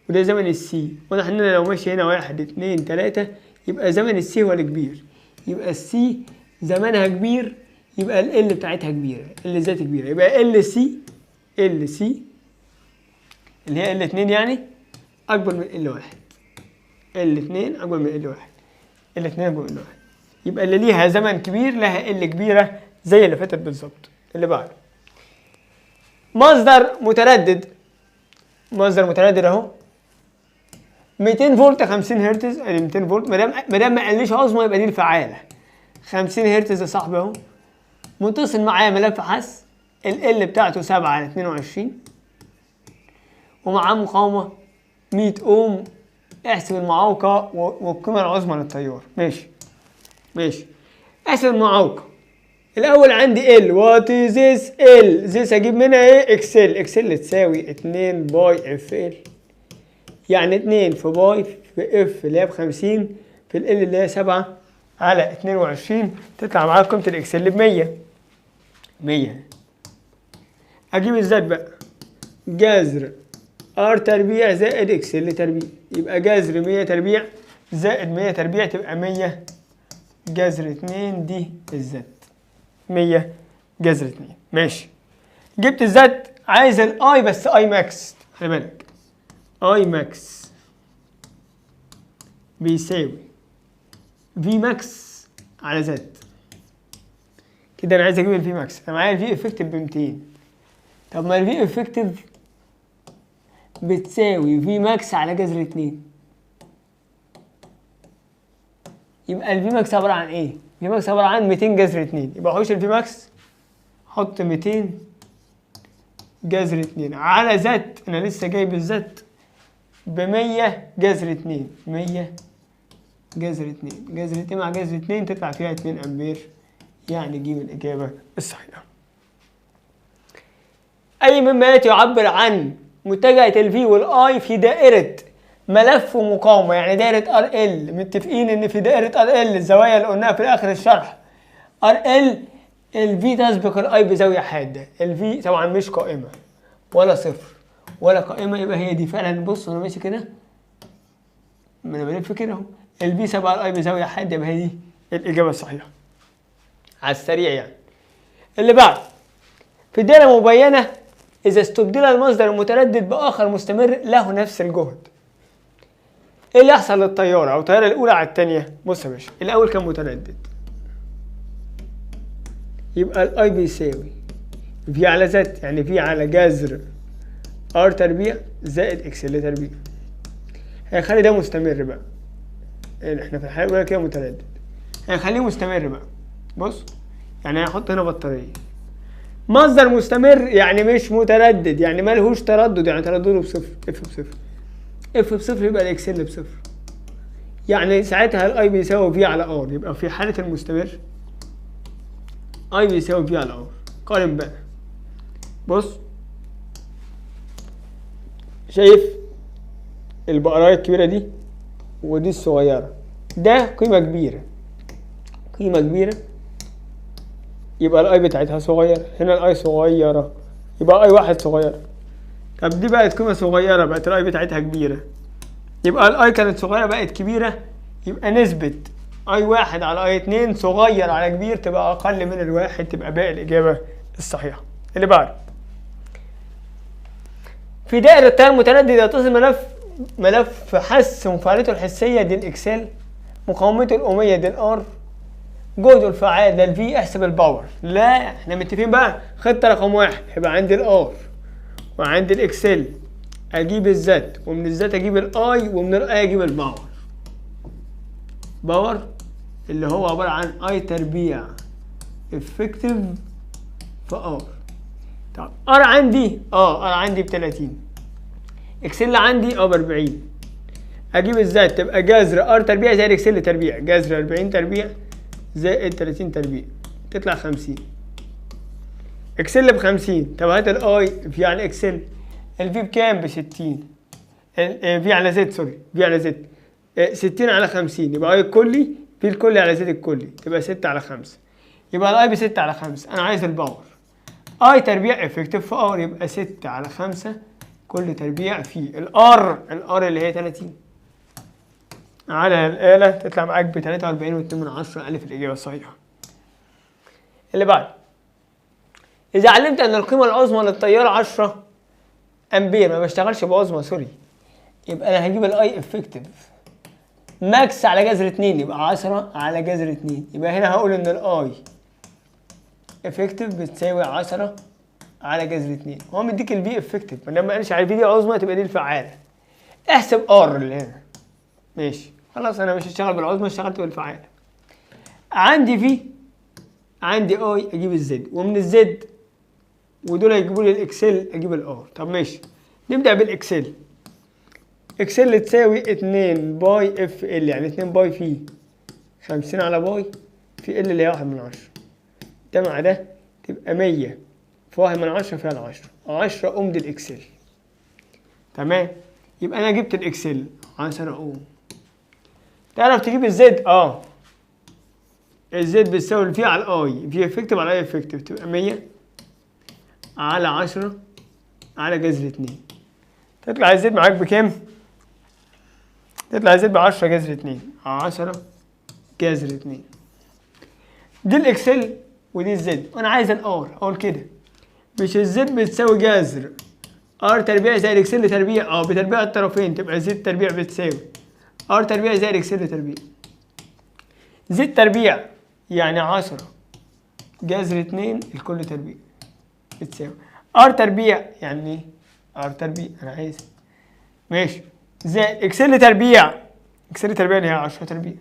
وده زمن السي. واضح ان انا لو ماشي هنا 1 2 3 يبقى زمن السي هو الكبير، يبقى السي زمنها كبير، يبقى ال بتاعتها كبيره، ال الذاتي كبيره. يبقى ال سي اللي هي ال 2 يعني اكبر من ال 1. ال 2 اكبر من ال 1، ال 2 اكبر من ال 1. يبقى اللي ليها زمن كبير لها ال كبيره زي اللي فاتت بالظبط. اللي بعده مصدر متردد اهو 200 فولت 50 هرتز. ادي 200 فولت، ما دام ما قاليش عظمى يبقى دي الفعاله. 50 هرتز يا صاحبي اهو. متصل معايا ملف حس، ال بتاعته 7 على 22 ومعاه مقاومه 100 اوم. احسب المعوقه والقيمه العظمى للتيار. ماشي احسب المعوقه. الاول عندي ال وات ذيس ال ذيس اجيب منها ايه؟ اكسل تساوي 2 باي اف ال، يعني 2 في باي في اف اللي هي ب 50 في ال اللي هي 7 على 22. تطلع معاك قيمه الاكسل ب 100. اجيب الزات بقى، جذر ار تربيع زائد اكسل تربيع، يبقى جذر 100 تربيع زائد 100 تربيع تبقى 100 جذر 2. دي الزات 100 جذر 2. ماشي. جبت الزات، عايز الاي بس اي ماكس. خلي بالك اي ماكس بيساوي في ماكس على زد. كده انا عايز اجيب الفي ماكس. انا معايا الفي افكتيف ب 200. طب ما الفي افكتيف بتساوي في ماكس على جذر 2، يبقى الفي ماكس عباره عن ايه؟ الفي ماكس عباره عن 200 جذر 2. يبقى حوش الفي ماكس، حط 200 جذر 2 على زد. انا لسه جايب الزد ب 100 جذر 2. 100 جذر 2 جذر 2 مع جذر 2 تطلع فيها 2 امبير، يعني جيب الاجابه الصحيحه. اي مما ياتي يعبر عن متجهة الفي والاي في دائرة ملف ومقاومة، يعني دائرة ار ال. متفقين ان في دائرة ار ال الزوايا اللي قلناها في اخر الشرح ار ال الفي تسبق الاي بزاويه حاده. الفي طبعا مش قائمه ولا صفر ولا قائمه، يبقى هي دي فعلا. بص انا ماشي كده، ما انا بلف كده اهو، الفي سبق الاي بزاويه حاده، يبقى هي دي الاجابه الصحيحه على السريع يعني. اللي بعد، في دائره مبينه اذا استبدل المصدر المتردد باخر مستمر له نفس الجهد، ايه اللي يحصل للطياره او الطياره الاولى على الثانيه؟ بص يا باشا، الاول كان متردد، يبقى الاي بيساوي في على زد، يعني في على جذر ار تربيع زائد اكس ال تربيع. هيخلي ده مستمر بقى، يعني احنا في الحاله الاولى كده متردد، هيخليه مستمر بقى. بص يعني هيحط هنا بطاريه، مصدر مستمر يعني مش متردد، يعني مالهوش تردد، يعني تردده بصفر، اف بصفر، اف بصفر، يبقى الاكس ال بصفر. يعني ساعتها الاي بيساوي في على ار، يبقى في حاله المستمر اي بيساوي في على ار. قارن بقى، بص شايف البقرايه الكبيره دي ودي الصغيره، ده قيمه كبيره، قيمه كبيره، يبقى الاي بتاعتها صغيره، هنا الاي صغيره، يبقى اي واحد صغيره. طب دي بقت قيمه صغيره، بقت الاي بتاعتها كبيره، يبقى الاي كانت صغيره بقت كبيره، يبقى نسبه اي واحد على اي اتنين صغير على كبير تبقى اقل من الواحد، تبقى باقي الاجابه الصحيحه. اللي بعد، في دائره تيار متردد يتصل ملف حس مفاعلته الحسيه دي الاكسل، مقاومته الأومية دي الار، جهده الفعال ده الفي، احسب الباور. لا احنا متفقين بقى، خطه رقم واحد هيبقى عندي الار وعندي الاكسل، اجيب الزد، ومن الزد اجيب الاي، ومن الاي اجيب الباور. باور اللي هو عباره عن اي تربيع افكتيف في ار. طب ار عندي ار عندي ب 30، اكسل عندي ب 40، اجيب الزد تبقى جذر ار تربيع زائد اكسل تربيع، جذر 40 تربيع زائد 30 تربيع تطلع 50. اكسل ب 50، طب هات الاي في على اكسل، الفي بكام؟ ب 60، في على زد، سوري في على زد 60 على 50، يبقى اي الكلي في الكلي على زد الكلي، تبقى 6 على 5، يبقى الاي ب 6 على 5. انا عايز الباور، اي تربيع افكتيف في ار، يبقى 6 على 5 كل تربيع في الار اللي هي 30 على الآلة، تطلع معاك ب 43.2 ألف الإجابة الصحيحة. اللي بعد، إذا علمت أن القيمة العظمى للتيار 10 أمبير، ما بشتغلش بعظمى سوري، يبقى أنا هجيب الأي إفكتيف ماكس على جذر 2، يبقى 10 على جذر 2، يبقى هنا هقول إن الأي إفكتيف بتساوي 10 على جذر 2. هو مديك الفي إفكتيف، ما لما قالش على الفي دي عظمى تبقى دي الفعالة. احسب ار اللي هنا، ماشي خلاص، انا مش هشتغل بالعظمى، اشتغلت بالفعالة. عندي في عندي اي اجيب الزد، ومن الزد ودول هيجيبوا لي الاكسل اجيب الار. طب ماشي، نبدا بالاكسل. اكسل تساوي 2 باي اف ال، يعني 2 باي في 50 على باي في ال اللي هي 1/10، ده مع ده تبقى 100 في 1/10 فيها 10 10 اوم دي الاكسل. تمام، يبقى انا جبت الاكسل 10 اوم. تعرف تجيب الزد؟ الزد بتساوي الفي على الاي، في افكتيف على اي افكتيف، تبقى 100 على 10 على جذر 2. تطلع الزد معاك بكام؟ تطلع الزد ب 10 جذر 2، 10 جذر 2. دي الاكسل ودي الزد، وانا عايز الار، اقول كده مش الزد بتساوي جذر ار تربيع زائد اكسل تربيع، بتربيع الطرفين، تبقى زد تربيع بتساوي ار تربيع زائد اكسل تربيع. زد تربيع يعني 10 جذر 2 الكل تربيع بتساوي ار تربيع، يعني ايه ار تربيع؟ انا عايز ماشي زائد اكسل تربيع، اكسل تربيع اللي هي 10 تربيع،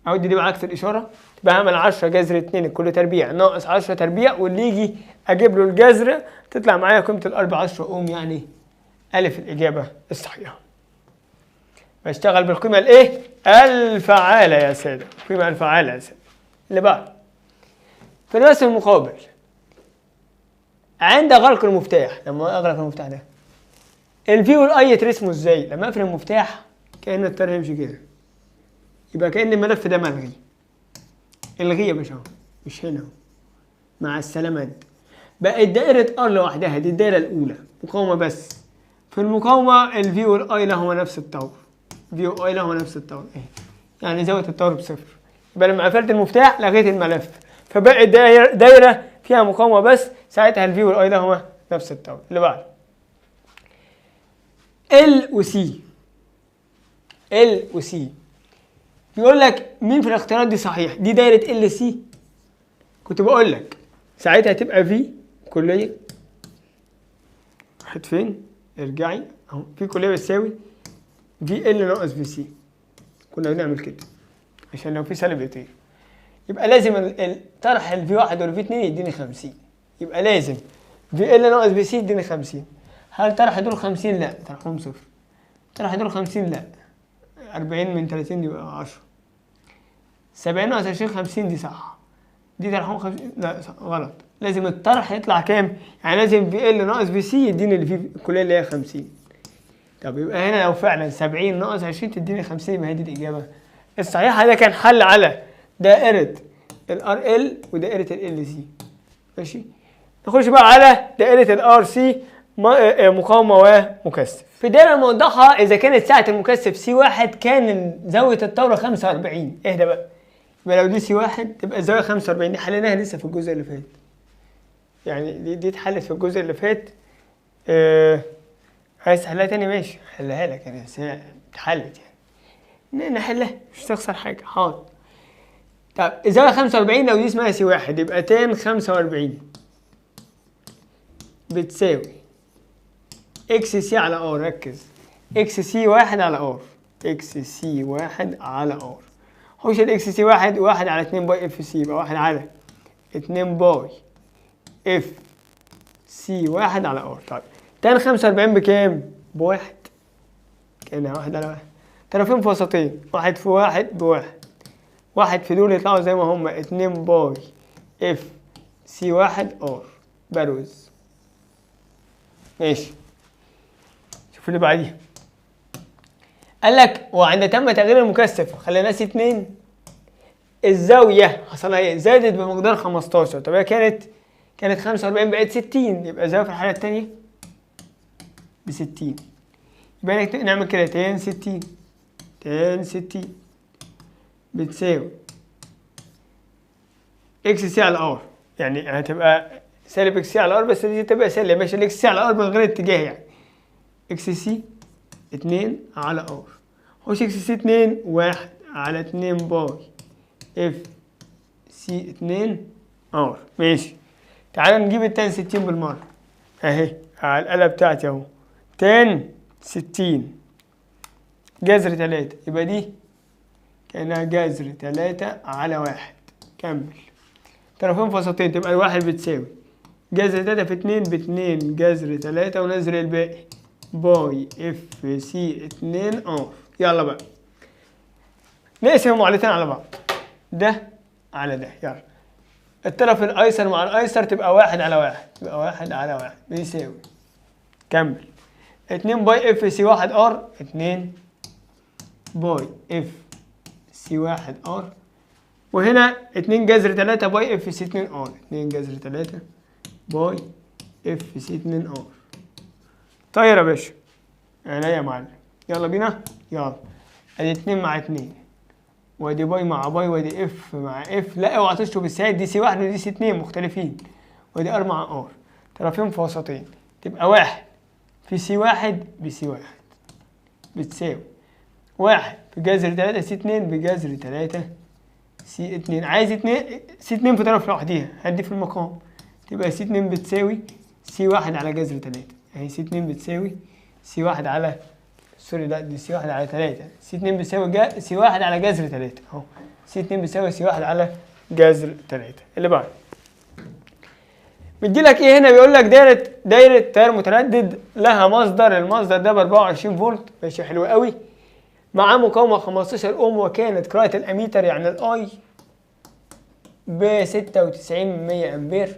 اودي دي بعكس الاشاره، تبقى هعمل 10 جذر 2 الكل تربيع ناقص 10 تربيع، واللي يجي اجيب له الجذر تطلع معايا قيمه الار ب 10 اوم، يعني الف الاجابه الصحيحه. بشتغل بالقيمه الايه؟ الفعاله يا ساده، القيمه الفعاله يا ساده. اللي بعد، في الرسم المقابل عند غلق المفتاح، لما اغلق المفتاح ده الفي والاي يترسموا ازاي؟ لما اقفل المفتاح كأن التيار يمشي كده، يبقى كأن الملف ده ملغي. الغيه يا باشا، مش هنا. مع السلامة انت. بقت دائرة ار لوحدها، دي الدائرة الأولى مقاومة بس. في المقاومة الفي والاي لهما نفس الطور، في واي لهما نفس الطور اهي، يعني زاوية الطور بصفر. يبقى لما قفلت المفتاح لغيت الملف، فبقت دايرة فيها مقاومة بس، ساعتها الفي والاي لهما نفس الطور. اللي بعد ال وسي. ال وسي بيقول لك مين في الاختيارات دي صحيح؟ دي دايرة ال سي، كنت بقول لك ساعتها هتبقى في كلية، راحت فين؟ ارجعي اهو، في كلية بتساوي في ال ناقص في سي. كنا بنعمل كده عشان لو في سالب يطير. يبقى لازم طرح الفي 1 والفي 2 يديني 50، يبقى لازم في ال ناقص في سي يديني 50. هل طرح دول 50؟ لا، طرحهم صفر. طرح دول 50؟ لا. 40 من 30 يبقى 10. 70 ناقص 20 50 دي صح. دي طرحهم 50؟ لا صح. غلط. لازم الطرح يطلع كام؟ يعني لازم في ال ناقص في سي يديني اللي في الكلية اللي هي 50. طب يبقى هنا لو فعلا 70 ناقص 20 تديني 50، يبقى هي دي الإجابة الصحيحة. ده كان حل على دائرة الار ال ودائرة ال سي. ماشي. نخش بقى على دائرة الار سي، مقاومة ومكثف. في الدائرة الموضحة إذا كانت سعة المكثف سي واحد كان زاوية الطورة 45. اهدى بقى. يبقى لو دي سي واحد تبقى الزاوية 45. دي حليناها لسه في الجزء اللي فات. يعني دي اتحلت في الجزء اللي فات. عايز تحلها تاني؟ ماشي حلها لك يعني، بس هي اتحلت يعني. نحلها مش تخسر حاجة. حاضر. طب الزاوية 45 لو دي اسمها سي واحد يبقى تان 45 بتساوي اكس سي على ار. ركز، اكس سي واحد على ار، اكس سي واحد على ار. حوش الاكس سي واحد على 2 باي اف سي، يبقى واحد على 2 باي اف سي واحد على ار. طيب تان 45 بكام؟ بواحد. كأنها واحد على واحد. طرفين في وسطين، واحد في واحد بواحد. واحد في دول يطلعوا زي ما هما 2 باي اف سي واحد ار. بروز. ماشي. شوف اللي بعديها. قال لك وعند تم تغيير المكثف خليناه سي 2، الزاوية حصلها ايه؟ زادت بمقدار 15. طب هي كانت 45 بقت 60، يبقى الزاوية في الحالة التانية ب 60. يبقى نعمل كده تان 60 تان 60 بتساوي اكس سي على ار. يعني هتبقى سالب اكس سي على ار، بس دي تبقى سالب. ماشي الاكس سي على ار من غير اتجاه يعني. اكس سي 2 على ار. خش اكس سي 2 1 على 2 باي اف سي 2 ار. ماشي. تعال نجيب التان 60 بالمرة اهي على الآلة بتاعتي اهو. تان 60 جذر 3، يبقى دي كأنها جذر 3 على 1. كمل. طرفين في وسطين تبقى الواحد بتساوي جذر 3 في 2 ب2 جذر 3 ونزل الباقي باي اف سي 2 ار. يلا بقى نقسم المعادلتين على بعض، ده على ده. يلا الطرف الايسر مع الايسر تبقى 1 على 1، يبقى 1 على 1 بيساوي كمل 2 باي اف سي 1 ار. 2 باي اف سي 1 ار، وهنا 2 جذر 3 باي اف سي 2 ار. 2 جذر 3 باي اف سي 2 ار. طير يا باشا. عينيا يا معلم. يلا بينا. يلا ادي 2 مع 2 وادي باي مع باي وادي اف مع اف. لا اوعى تشطب الساعات، دي سي 1 ودي سي 2 مختلفين. وادي ار مع ار. طرفين في وسطين تبقى 1 في سي 1 بسي 1 بتساوي 1 في جذر 3 سي 2 بجذر 3 سي 2. عايز 2 سي 2 في طرف لوحديها، هدي في المقام تبقى سي 2 بتساوي سي 1 على جذر 3 اهي. سي 2 بتساوي سي 1 على سوري لا دي سي 1 على 3. سي 2 بتساوي سي 1 على جذر 3 اهو. سي 2 بتساوي سي 1 على جذر 3. اللي بعد بيدي لك ايه هنا؟ بيقول لك دايره تيار متردد لها مصدر، المصدر ده ب 24 فولت. ماشي حلو قوي. معاه مقاومه 15 اوم، وكانت قراءه الاميتر يعني الاي ب 96 امبير.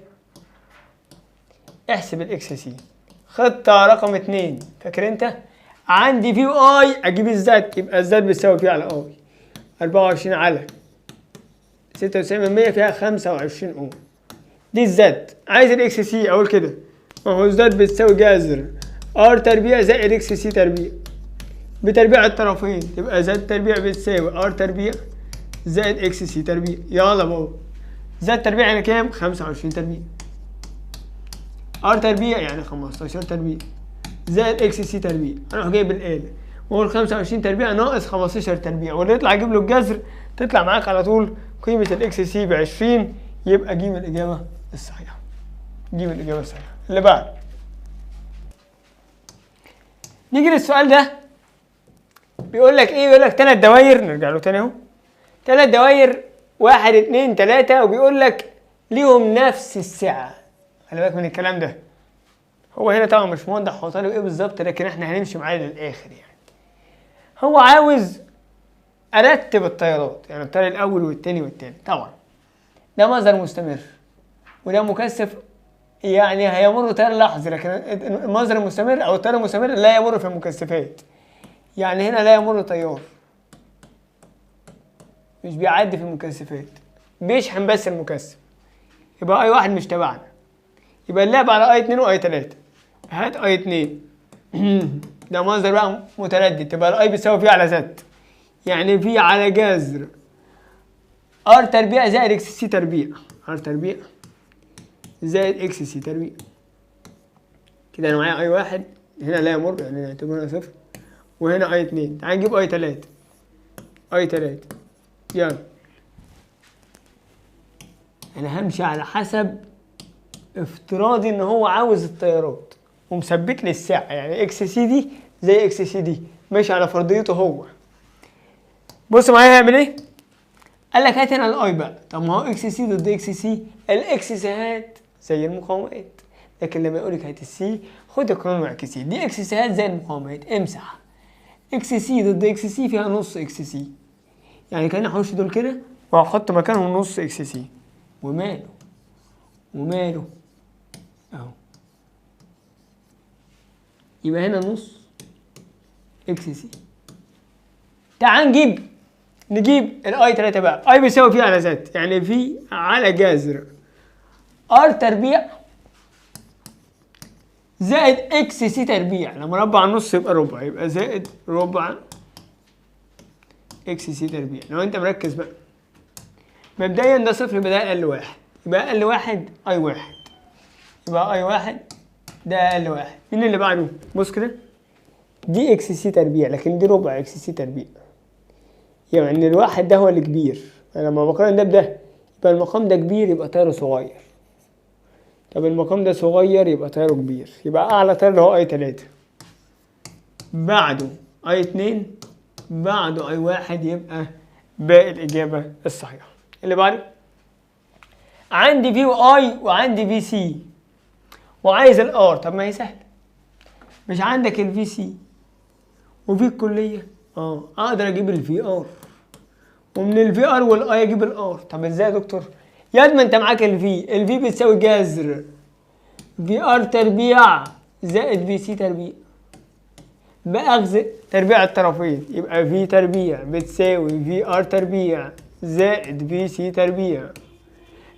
احسب الاكس سي. خطه رقم 2 فاكر انت؟ عندي في اي اجيب الزد، يبقى الزد بتساوي في على اي 24 على 96% فيها 25 اوم. دي الزد. عايز الاكس سي اقول كده، ما هو زد بتساوي جذر ار تربيع زائد اكس سي تربيع بتربيع الطرفين، تبقى زد تربيع بتساوي ار تربيع زائد اكس سي تربيع. يلا بابا، زد تربيع يعني كام؟ 25 تربيع. ار تربيع يعني 15 تربيع زائد اكس سي تربيع. اروح جايب الآلة واقول 25 تربيع ناقص 15 تربيع، واللي يطلع اجيب له الجذر، تطلع معاك على طول قيمة الاكس سي ب 20. يبقى جيب الإجابة الصحيحة. جيب الإجابة الصحيحة. اللي بعد نيجي للسؤال ده، بيقول لك ايه؟ بيقول لك 3 دواير، نرجع له تاني اهو، 3 دواير 1 2 3، وبيقول لك ليهم نفس السعة. خلي بالك من الكلام ده، هو هنا طبعا مش موضح هو طالب ايه بالظبط، لكن احنا هنمشي معاه للاخر. يعني هو عاوز ارتب التيارات، يعني التيار الاول والثاني والثالث. طبعا ده مصدر مستمر وده مكثف، يعني هيمر تيار لحظي، لكن المصدر المستمر او التيار المستمر لا يمر في المكثفات. يعني هنا لا يمر تيار، مش بيعدي في المكثفات، بيشحن بس المكثف. يبقى اي واحد مش تبعنا، يبقى اللعب على اي 2 واي 3. هات اي 2 ده مصدر بقى متردد، تبقى الاي بتساوي في على زد، يعني في على جذر ار تربيع زائد اكس سي تربيع، ار تربيع زائد اكس سي تربيع. كده انا معايا اي 1 هنا لا يمر، يعني نعتبرها صفر، وهنا اي 2. تعال نجيب اي 3. اي 3 يلا، انا همشي على حسب افتراضي ان هو عاوز التيارات ومثبت لي السعه، يعني اكس سي دي زي اكس سي دي، ماشي على فرضيته هو. بص معايا هيعمل ايه؟ قال لك هات هنا الاي بقى. طب ما هو اكس سي ضد اكس سي، الاكس سيهات زي المقاومات، لكن لما يقول لك هات السي خد القانون واعكسيه. دي اكس سيهات زي المقاومات، امسح اكس سي ضد اكس سي فيها نص اكس سي، يعني كان احوش دول كده وهحط مكانهم نص اكس سي، وماله اهو، يبقى هنا نص اكس سي. تعال نجيب الاي 3 بقى. اي بيساوي في على زد، يعني في على جذر ار تربيع زائد اكس سي تربيع. لما مربع النص يبقى ربع، يبقى زائد ربع اكس سي تربيع. لو انت مركز بقى، مبدئيا ده صفر، يبقى ده اقل واحد، يبقى اقل واحد اي 1، يبقى اي 1 ده اقل واحد. مين اللي بعده؟ بص كده، دي اكس سي تربيع لكن دي ربع اكس سي تربيع، يعني الواحد ده هو اللي كبير. لما بقارن ده بده يبقى المقام ده كبير، يبقى تياره صغير. طب المقام ده صغير يبقى تياره كبير، يبقى اعلى تيار اللي هو اي 3، بعده اي 2، بعده اي 1، يبقى باقي الاجابه الصحيحه. اللي بعده عندي في واي وعندي في سي وعايز الار. طب ما هي سهله، مش عندك الفي سي وفي الكليه اقدر اجيب الفي ار، ومن الفي ار والاي اجيب الار. طب ازاي يا دكتور؟ يا ما انت معاك الفي بتساوي جذر في ار تربيع زائد في سي تربيع باخذ تربيع الطرفين، يبقى في تربيع بتساوي في ار تربيع زائد في سي تربيع.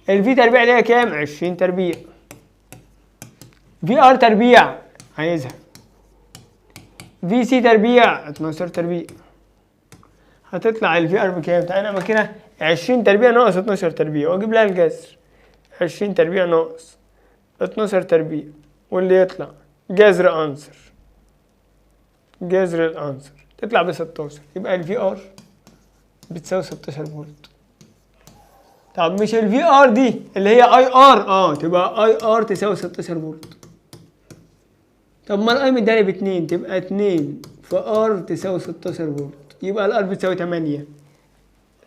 الفي تربيع اللي هي كام؟ 20 تربيع. في ار تربيع عايزها، في سي تربيع 12 تربيع. هتطلع الفي ار بكام؟ تعالى نعمل كده 20 تربيع ناقص 12 تربيع واجيب لها الجذر. 20 تربيع ناقص 12 تربيع، واللي يطلع جذر عنصر، جذر العنصر تطلع ب 16. يبقى الفي ار بتساوي 16 فولت. طب مش الفي ار دي اللي هي اي ار؟ تبقى اي ار تساوي 16 فولت. طب ما الاي مدالي ب 2، تبقى 2 في ار تساوي 16 فولت، يبقى الار بتساوي 8.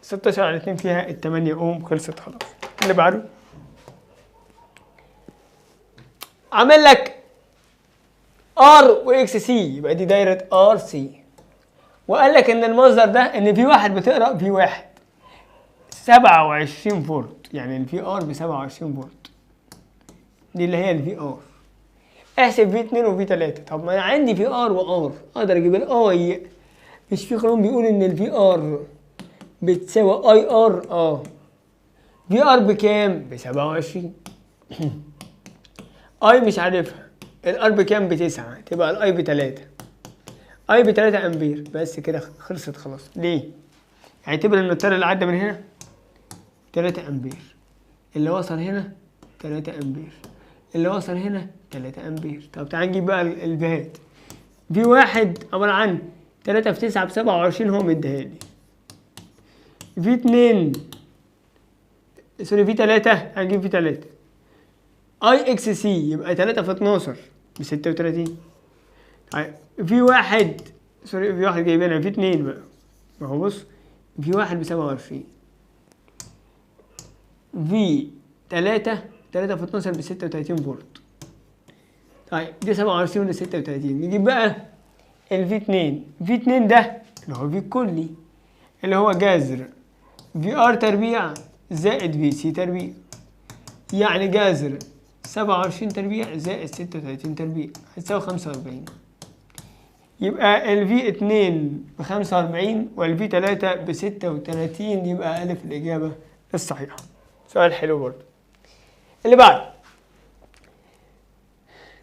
16 على 2 فيها ال 8 اوم. خلصت خلاص. اللي بعده عامل لك ار واكس سي، يبقى دي دايره ار سي، وقال لك ان المصدر ده ان في واحد بتقرا في واحد 27 فولت، يعني الفي ار ب 27 فولت، دي اللي هي الفي ار. احسب في 2 وفي 3. طب ما انا عندي في ار وار، اقدر اجيب الاي. مش في قانون بيقول ان الفي ار بتساوي اي ار؟ في ار بكام؟ ب27. اي مش عارفها، الار بكام؟ ب9، تبقى الاي ب3. اي ب3 امبير. بس كده خلصت خلاص. ليه؟ اعتبر ان التيار اللي عدى من هنا 3 امبير، اللي وصل هنا 3 امبير، اللي وصل هنا 3 امبير. طب تعال نجيب بقى الفيهات. في واحد عبارة عن 3 في 9 ب27 هو مديهالي. في 2 سوري في 3 هنجيب في 3 اي اكس سي يبقى 3 في 12 ب36. طيب في واحد سوري في واحد جايبينها في 2 بقى. ما هو بص في واحد ب27، في 3 في 12 ب36 فولت. طيب دي 27 ودي 36. نجيب بقى الفي 2. في 2 ده اللي هو في الكلي اللي هو جذر في ار تربيع زائد في سي تربيع، يعني جذر 27 تربيع زائد 36 تربيع هتساوي 45. يبقى الفي 2 ب45 والفي 3 ب36. يبقى ألف الإجابة الصحيحة. سؤال حلو برضه. اللي بعد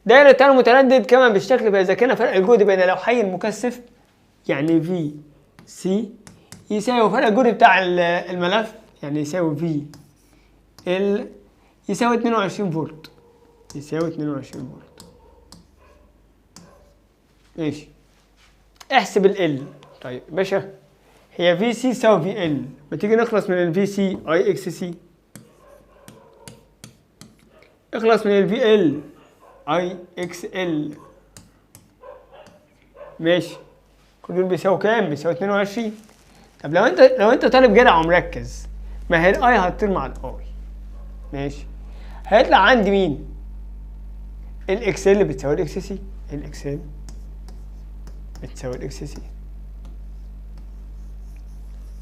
دائرة التيار المتردد كما بالشكل، فإذا كان فرق الجهد بين لوحي المكثف يعني في سي يساوي فرق الجهد بتاع الملف يعني يساوي في ال يساوي 22 فولت. يساوي 22 فولت. ماشي. احسب ال. طيب باشا هي في سي تساوي في ال، ما تيجي نخلص من الفي سي اي اكس سي. اخلص من الفي ال اي اكس ال. ماشي. كل دول بيساوي كام؟ بيساوي 22. طب لو انت طالب جدع ومركز، ما هي الاي هتطير مع الاي. ماشي. هيطلع عندي مين؟ الاكس ال بتساوي الاكس سي. الاكس ال بتساوي الاكس سي.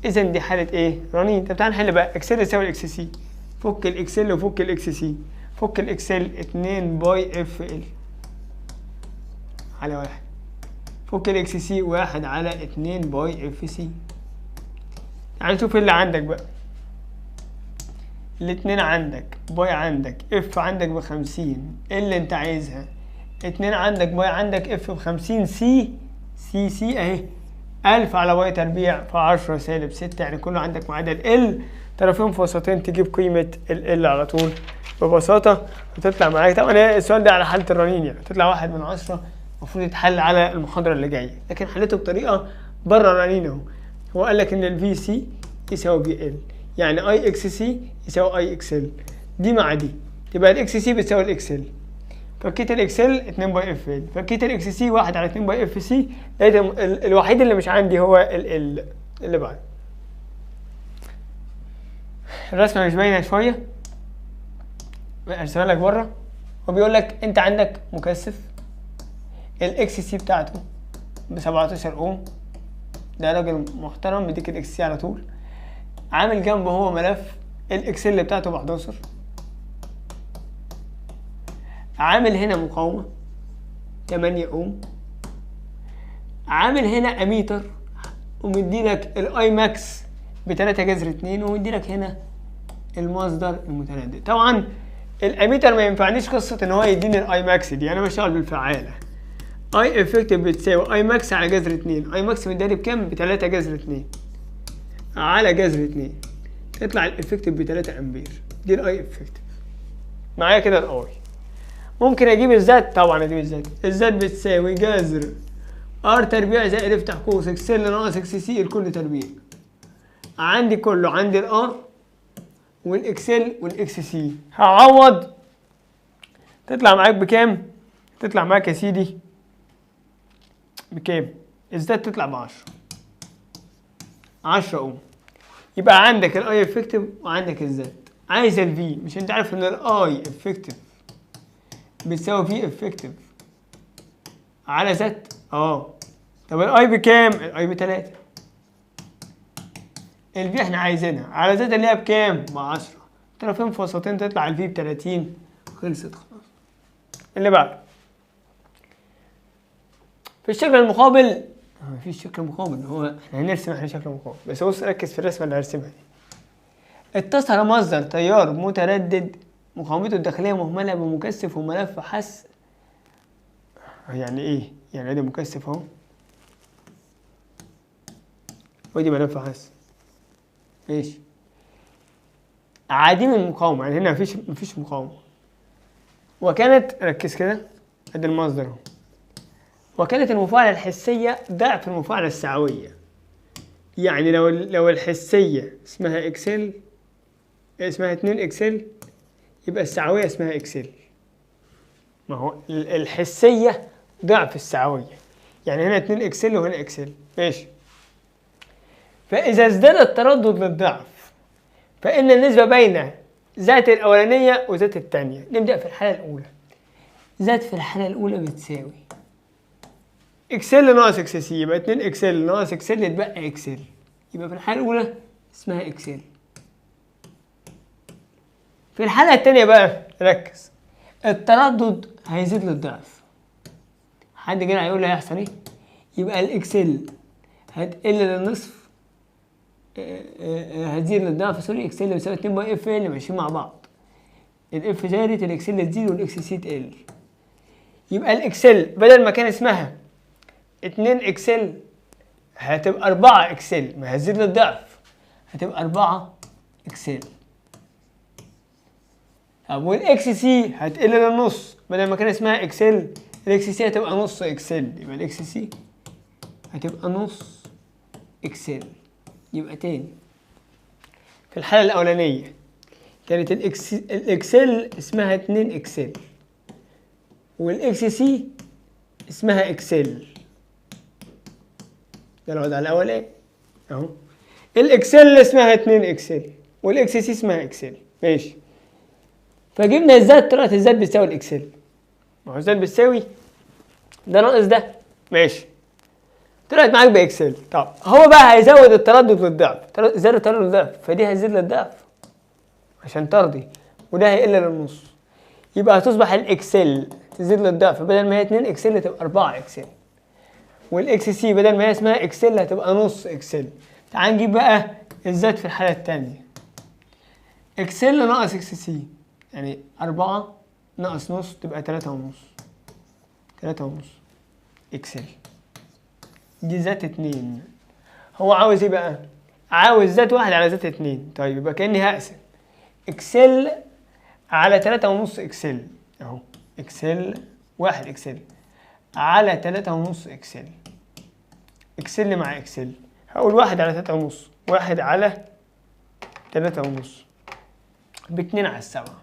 اذا دي حاله ايه؟ رنين. طب تعالى نحل بقى. اكس ال يساوي الاكس سي. فك الاكس ال وفك الاكس سي. فك الاكس ال 2 باي اف ال على 1. فك الاكس سي 1 على 2 باي اف سي. تعال نشوف اللي عندك بقى. الاتنين عندك، باي عندك، اف عندك ب50 اللي انت عايزها. 2 عندك، باي عندك، اف ب50. سي اهي 1000 على باي تربيع في 10 سالب 6، يعني كله عندك معادل ال طرفين في وسطين تجيب قيمة ال على طول ببساطة وتطلع معاك. طبعا السؤال ده على حالة الرنين يعني تطلع 1 من 10. المفروض يتحل على المحاضرة اللي جاية، لكن حليته بطريقة بره الرنين اهو. هو قال لك ان الفي سي يساوي في ال، يعني اي اكس سي يساوي اي اكس ال. دي مع دي تبقى الاكس سي بتساوي الاكس ال. فكيت الاكس ال 2 باي اف ال، فكيت الاكس سي 1 على 2 باي اف سي. لقيت الوحيد اللي مش عندي هو ال اللي بعد. الرسمه مش باينه شويه، ارسمها لك بره. وبيقول لك انت عندك مكثف الاكس سي بتاعته ب 17 اوم. ده راجل محترم بيديك الاكس سي على طول. عامل جنبه هو ملف الاكسل بتاعته ب 11. عامل هنا مقاومة 8 اوم. عامل هنا اميتر ومديلك الاي ماكس ب3 جذر 2 ومديلك هنا المصدر المتردد. طبعا الاميتر ما ينفعنيش قصة ان هو يديني الاي ماكس دي، انا بشتغل بالفعالة. اي افكتيف بتساوي اي ماكس على جذر 2. اي ماكس مديلي بكام؟ ب3 جذر 2 على جذر 2. تطلع الافكتيف ب3 امبير. دي الاي افكتيف. معايا كده الاي. ممكن اجيب الزد. طبعا اجيب الزد. الزد بتساوي جذر ار تربيع زائد افتح قوس اكس ال ناقص اكس سي الكل تربيع. عندي كله، عندي الار والاكس ال والاكس سي. هعوض تطلع معاك بكام؟ تطلع معاك يا سيدي بكام؟ الزد تطلع ب10. 10 اوم. يبقى عندك الاي افكتيف وعندك الزد. عايز الفي. مش انت عارف ان الاي افكتيف بتساوي في افكتيف على زد؟ طب الاي بكام؟ الاي ب3. الفي احنا عايزينها على زد اللي هي بكام؟ ب10. طرفين في وسطين تطلع الفي ب30. خلصت خلاص. اللي بعد في الشكل المقابل. مفيش شكل مقابل، هو احنا هنرسم شكل مقابل. بس بص ركز في الرسمه اللي هرسمها دي. اتصل مصدر تيار متردد مقاومته الداخلية مهملة بمكثف وملف حث. يعني ايه؟ يعني ادي مكثف اهو ودي ملف حث. ماشي. عديم المقاومة، يعني هنا مفيش مقاومة. وكانت، ركز كده، ادي المصدر اهو. وكانت المفاعلة الحسية ضعف المفاعلة السعوية. يعني لو الحسية اسمها اكسل، اسمها 2 اكسل، يبقى السعوية اسمها اكسل. ما هو الحسية ضعف السعوية، يعني هنا 2 اكسل وهنا اكسل. ماشي. فإذا ازداد التردد للضعف فإن النسبة بين ذات الأولانية وذات الثانية. نبدأ في الحالة الأولى. ذات في الحالة الأولى بتساوي اكسل ناقص اكس سي، يبقى 2 اكسل ناقص اكسل يتبقى اكسل، يبقى في الحالة الأولى اسمها اكسل. في الحالة الثانية بقى ركز، التردد هيزيد للضعف. حد كده هيقول لي هيحصل ايه؟ يبقى الاكسل هتقل للنصف، هتزيد للضعف، سوري، اكسل بيساوي 2 باي اف ال ماشيين مع بعض. الاف زادت الاكسل تزيد والاكس سي تقل. يبقى الاكسل بدل ما كان اسمها 2 اكسل هتبقى 4 اكسل، ما هتزيد للضعف، هتبقى 4 اكسل. طب والاكس سي هتقل للنص، بدل ما كان اسمها اكسل الاكس سي هتبقى نص اكسل، يبقى الاكس سي هتبقى نص اكسل. يبقى تاني، في الحالة الأولانية كانت الاكسل اسمها 2 اكسل والاكس سي اسمها اكسل. ده الوضع الأولاني اهو. الاكسل اسمها 2 اكسل والاكس سي اسمها اكسل. ماشي. فجبنا الذات، طلعت الذات بتساوي الاكسل. ما هو الذات بتساوي ده ناقص ده. ماشي. طلعت معاك باكسل. طب هو بقى هيزود التردد للضعف، زاد التردد للضعف، فدي هتزيد للضعف عشان ترضي، وده هيقل للنص. يبقى هتصبح الاكسل تزيد للضعف، بدل ما هي 2 اكسل هتبقى 4 اكسل. والاكس سي بدل ما هي اسمها اكسل هتبقى نص اكسل. تعال نجيب بقى الذات في الحالة الثانية. اكسل ناقص اكس سي يعني 4 ناقص نص تبقى 3 ونص. 3 ونص اكسل. دي ذات 2. هو عاوز ايه بقى؟ عاوز ذات 1 على ذات 2. طيب يبقى كأني هقسم اكسل على 3 ونص اكسل اهو. اكسل 1 اكسل على 3 ونص اكسل. اكسل مع اكسل، هقول 1 على 3 ونص، 1 على 3 ونص ب2 على 7.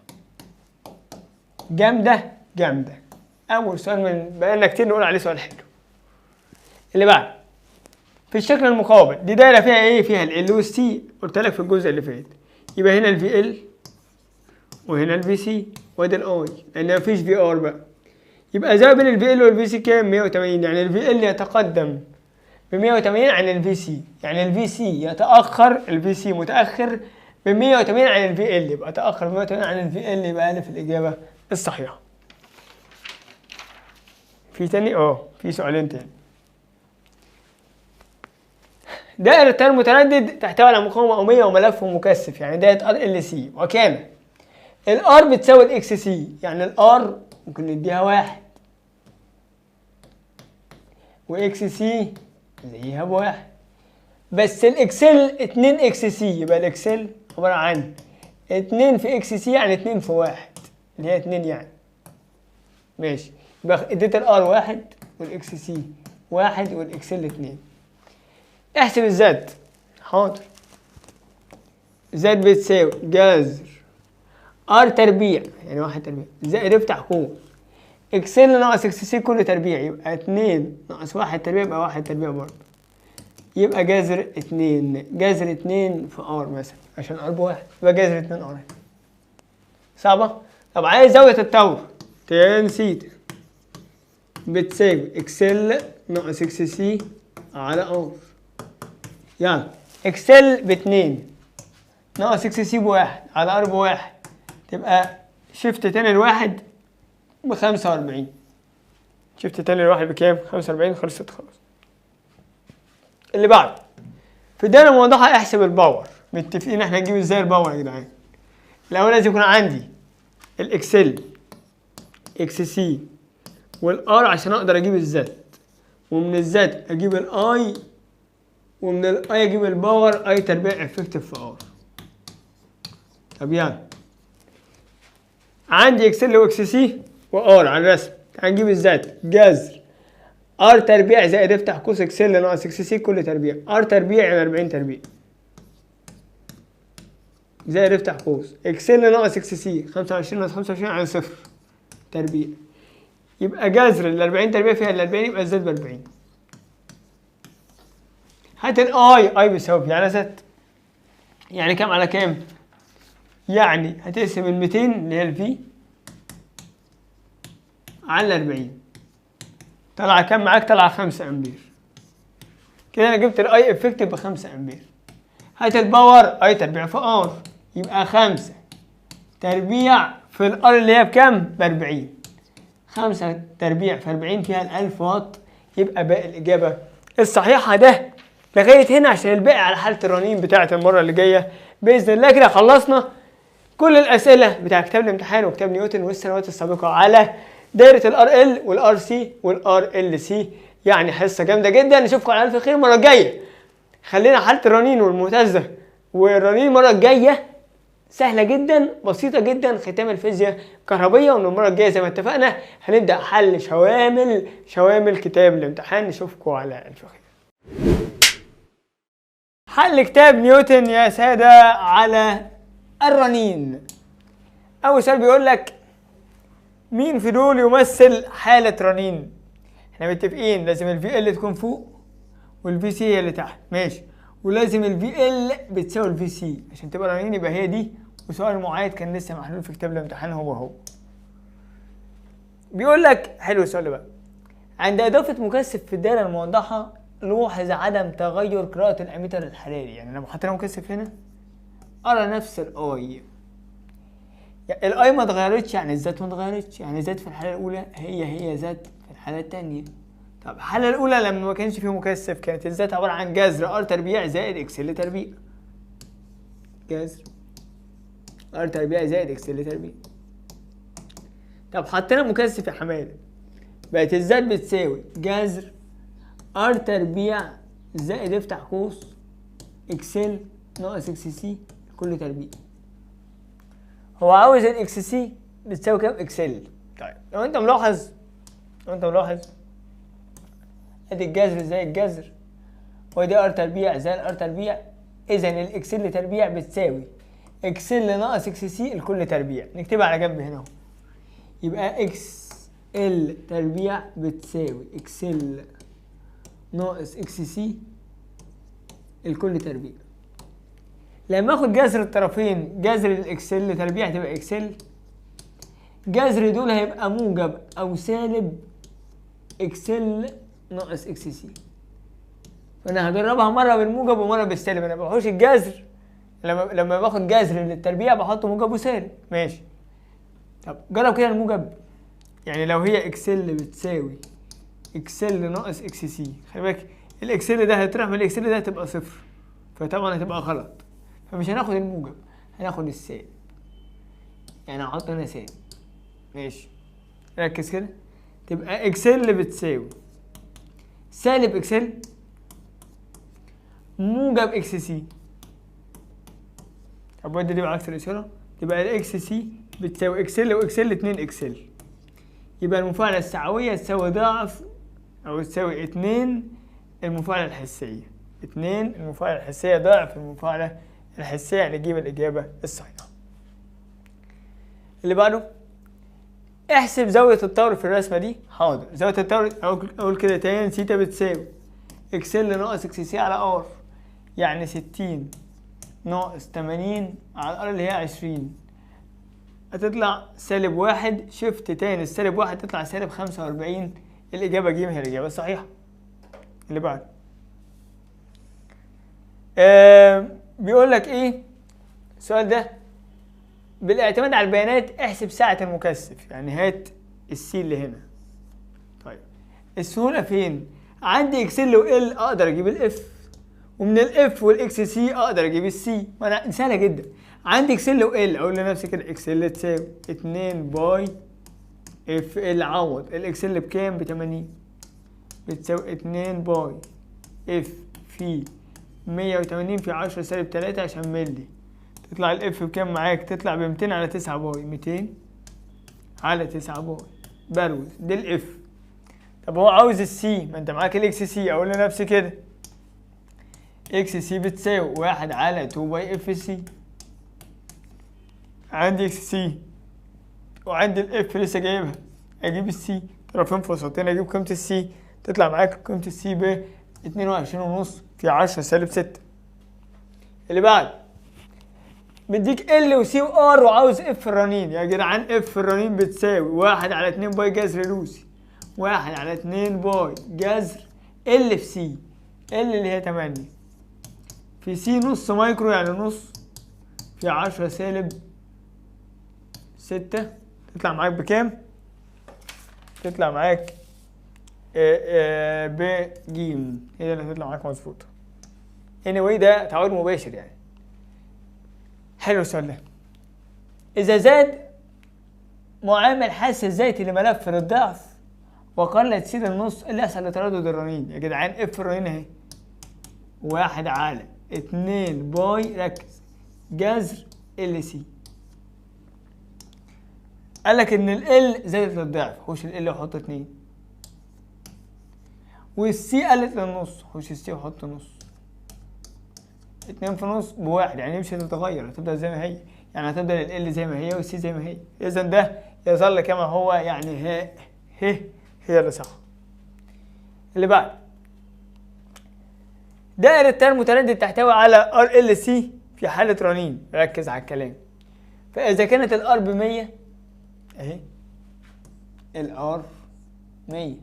جامدة جامدة. أول سؤال من بقالنا كتير نقول عليه سؤال حلو. اللي بعد في الشكل المقابل، دي دايرة فيها ايه؟ فيها ال والسي، قلت لك في الجزء اللي فات. يبقى هنا الفي ال وهنا الفي سي وادي الاي، لأن مفيش في ار بقى. يبقى زاوية بين الفي ال والفي سي كام؟ 180. يعني الفي ال يتقدم ب 180 عن الفي سي، يعني الفي سي يتأخر، الفي سي متأخر ب 180 عن الفي ال، يبقى تأخر ب 180 عن الفي ال، يبقى ألف الإجابة الصحيحة. في تاني؟ في سؤالين تاني. دائرة تيار متردد تحتوي على مقاومة أمية وملف مكثف، يعني دائرة ار ال سي. وكان الار بتساوي الاكس سي، يعني الار ممكن نديها 1 واكس سي زيها ب1، بس الاكسل 2 اكس سي، يبقى الاكسل عبارة عن 2 في اكس سي يعني 2 في 1 اللي هي 2 يعني. ماشي. يبقى اديت الار 1 والاكس سي 1 والاكسل 2. احسب الزد. حاضر. زد بتساوي جذر ار تربيع، يعني 1 تربيع زائد افتح قوس اكسل ناقص اكس سي كل تربيع، يبقى 2 ناقص 1 تربيع يبقى 1 تربيع برضه، يبقى جذر 2. جذر 2 في ار مثلا عشان ار ب1 يبقى جذر 2 ار. صعبة؟ طب عايز زاوية التور تان سيتا بتساوي اكسل ناقص اكس سي على ار. يعني اكسل ب2 ناقص اكس سي ب1 على ار ب1 تبقى شيفت تاني الواحد ب45. شيفت تاني الواحد بكام؟ 45. خلصت خلاص. اللي بعد في الدايرة الموضحة احسب الباور. متفقين احنا نجيب ازاي الباور يا جدعان. الاول لازم يكون عندي الاكسل اكس سي والار عشان اقدر اجيب الزد، ومن الزد اجيب الاي، ومن الاي اجيب الباور اي تربيع افكتيف في ار. طب يلا عندي اكسل واكس سي وار على الرسم. هنجيب الزد جذر ار تربيع زائد افتح قوس اكسل ناقص اكس سي كل تربيع. ار تربيع يعني 40 تربيع زائد افتح قوس اكسل ناقص اكس سي 25 ناقص 25 على 0 تربيع. يبقى جذر ال 40 تربيع فيها ال 40 يبقى الزد ب 40. هات الاي، اي بيساوي يعني زد، يعني كام على كام؟ يعني هتقسم ال 200 اللي هي الفي على 40. طلع كام معاك؟ طلع 5 امبير. كده انا جبت الاي افكتيف ب 5 امبير. هات الباور اي تربيع في ار، يبقى 5 تربيع في الار اللي هي بكام؟ ب 40. 5 تربيع في 40 فيها ال 1000 واط. يبقى باقي الاجابه الصحيحه ده. لغايه هنا عشان الباقي على حاله الرنين بتاعه المره اللي جايه باذن الله. كده خلصنا كل الاسئله بتاع كتاب الامتحان وكتاب نيوتن والسنوات السابقه على دايره الار ال والار سي والار ال سي. يعني حصه جامده جدا. نشوفكم على الف خير المره الجايه. خلينا حاله الرنين والمهتزه والرنين المره الجايه سهله جدا بسيطه جدا، ختام الفيزياء كهربيه. ومن المره الجايه زي ما اتفقنا هنبدا حل شوامل كتاب الامتحان. نشوفكم على الف خير. حل كتاب نيوتن يا ساده على الرنين. اول سؤال بيقول لك مين في دول يمثل حاله رنين؟ احنا متفقين لازم الفي ال تكون فوق والفي سي هي اللي تحت، ماشي. ولازم الفي ال بتساوي الفي سي عشان تبقى رنين، يبقى هي دي. وسؤال معايد كان لسه محلول في كتاب الامتحان هو. بيقول لك حلو السؤال بقى. عند اضافه مكثف في الدايره الموضحه لوحظ عدم تغير قراءه الاميتر الحراري. يعني لما حطينا مكثف هنا ارى نفس الاي، يعني الاي ما اتغيرتش يعني الذات ما اتغيرتش، يعني الذات في الحاله الاولى هي ذات في الحاله الثانيه. طب الحاله الاولى لما ما كانش فيه مكثف كانت الذات عباره عن جذر ار تربيع زائد اكسل تربيع. جذر ار تربيع زائد اكسل تربيع. طب حطينا مكثف يا حماده بقت الذات بتساوي جذر ار تربيع زائد افتح قوس اكسل ناقص اكس سي كل تربيع. هو عاوز الاكس سي بتساوي كام؟ اكسل. طيب لو انت ملاحظ ادي الجذر زي الجذر ودي ار تربيع زي الار تربيع، اذا الاكسل تربيع بتساوي اكسل ناقص اكس سي الكل تربيع. نكتبها على جنب هنا اهو. يبقى اكس ال تربيع بتساوي اكسل ناقص اكس سي الكل تربيع. لما اخد جذر الطرفين جذر الاكسل تربيع تبقى اكسل، جذر دول هيبقى موجب او سالب اكسل ناقص اكس سي. فانا هجربها مره بالموجب ومره بالسالب. انا بحوش الجذر لما باخد جذر للتربيع بحطه موجب وسالب، ماشي. طب جرب كده الموجب. يعني لو هي اكسل بتساوي اكسل ناقص اكس سي، خلي بالك الاكسل ده هيطرح من الاكسل ده هتبقى صفر، فطبعا هتبقى غلط. فمش هناخد الموجب هناخد السالب، يعني هحط هنا سالب، ماشي. ركز كده. تبقى اكسل بتساوي سالب اكسل موجب اكس سي. طب ودي دي بعكس الاشاره، تبقى الاكس سي بتساوي اكسل واكسل 2 اكسل. يبقى المفاعله السعويه تساوي ضعف او تساوي 2 المفاعله الحسيه. 2 المفاعله الحسيه ضعف المفاعله الحسيه، يعني نجيب الاجابه الصحيحه. اللي بعده احسب زاويه الطور في الرسمه دي. حاضر. زاويه الطور اقول كده تان سيتا بتساوي اكسل ناقص اكس سي على ار، يعني 60 ناقص 80 على الار اللي هي 20 هتطلع سالب 1. شفت تاني السالب 1 تطلع سالب 45. الاجابه ج هي الاجابه الصحيحه. اللي بعده بيقول لك ايه السؤال ده؟ بالاعتماد على البيانات احسب سعه المكثف، يعني هات السي اللي هنا. طيب السهوله فين؟ عندي اكسل وال اقدر اجيب الاف، ومن الاف والاكس سي اقدر اجيب السي. ما انا سهله جدا. عندي اكسل وال، اقول لنفسي كده اكسل تساوي 2 باي اف ال. عوض الاكسل بكام؟ ب 80 بتساوي 2 باي اف في 180 في 10 سالب 3 عشان ملي. تطلع الاف بكام معاك؟ تطلع ب 200 على 9 باي. 200 على 9 باي بروز دي الاف. طب هو عاوز السي، ما انت معاك الاكس سي. اقول لنفسي كده اكس سي بتساوي 1 على 2 باي اف سي. عندي اكس سي وعندي الاف لسه جايبها، اجيب السي طرفين في وسطين، اجيب قيمه السي. تطلع معاك قيمه السي ب 22.5 في 10 سالب 6. اللي بعد مديك ال وسي وار وعاوز اف الرنين. يا جدعان اف الرنين بتساوي 1 على 2 باي جذر لوسي، 1 على 2 باي جذر ال في سي. ال اللي هي 8 في سي نص مايكرو، يعني نص في 10 سالب 6. تطلع معاك بكام؟ تطلع معاك بجيم. هي اللي هتطلع معاك مظبوطه. anyway ده تعويض مباشر يعني. حلو السؤال ده. اذا زاد معامل حاسس الذاتي لملف للضعف وقلت سي للنص، اللي يحصل لتردد الرنين. يا جدعان اف الرنين اهي 1 على 2 باي، ركز، جذر ال سي. قالك ان ال زادت للضعف، خش ال وحط 2، والسي قلت للنص، خش السي وحط نص. 2 في نص بواحد، يعني مش هتتغير، هتبدأ زي ما هي. يعني هتبدأ ال زي ما هي والسي زي ما هي. اذا ده يظل كما هو، يعني هي اللي صح. اللي بعد دائرة تيار متردد تحتوي على ار ال سي في حالة رنين. ركز على الكلام. فإذا كانت الار ب 100 اهي، الار 100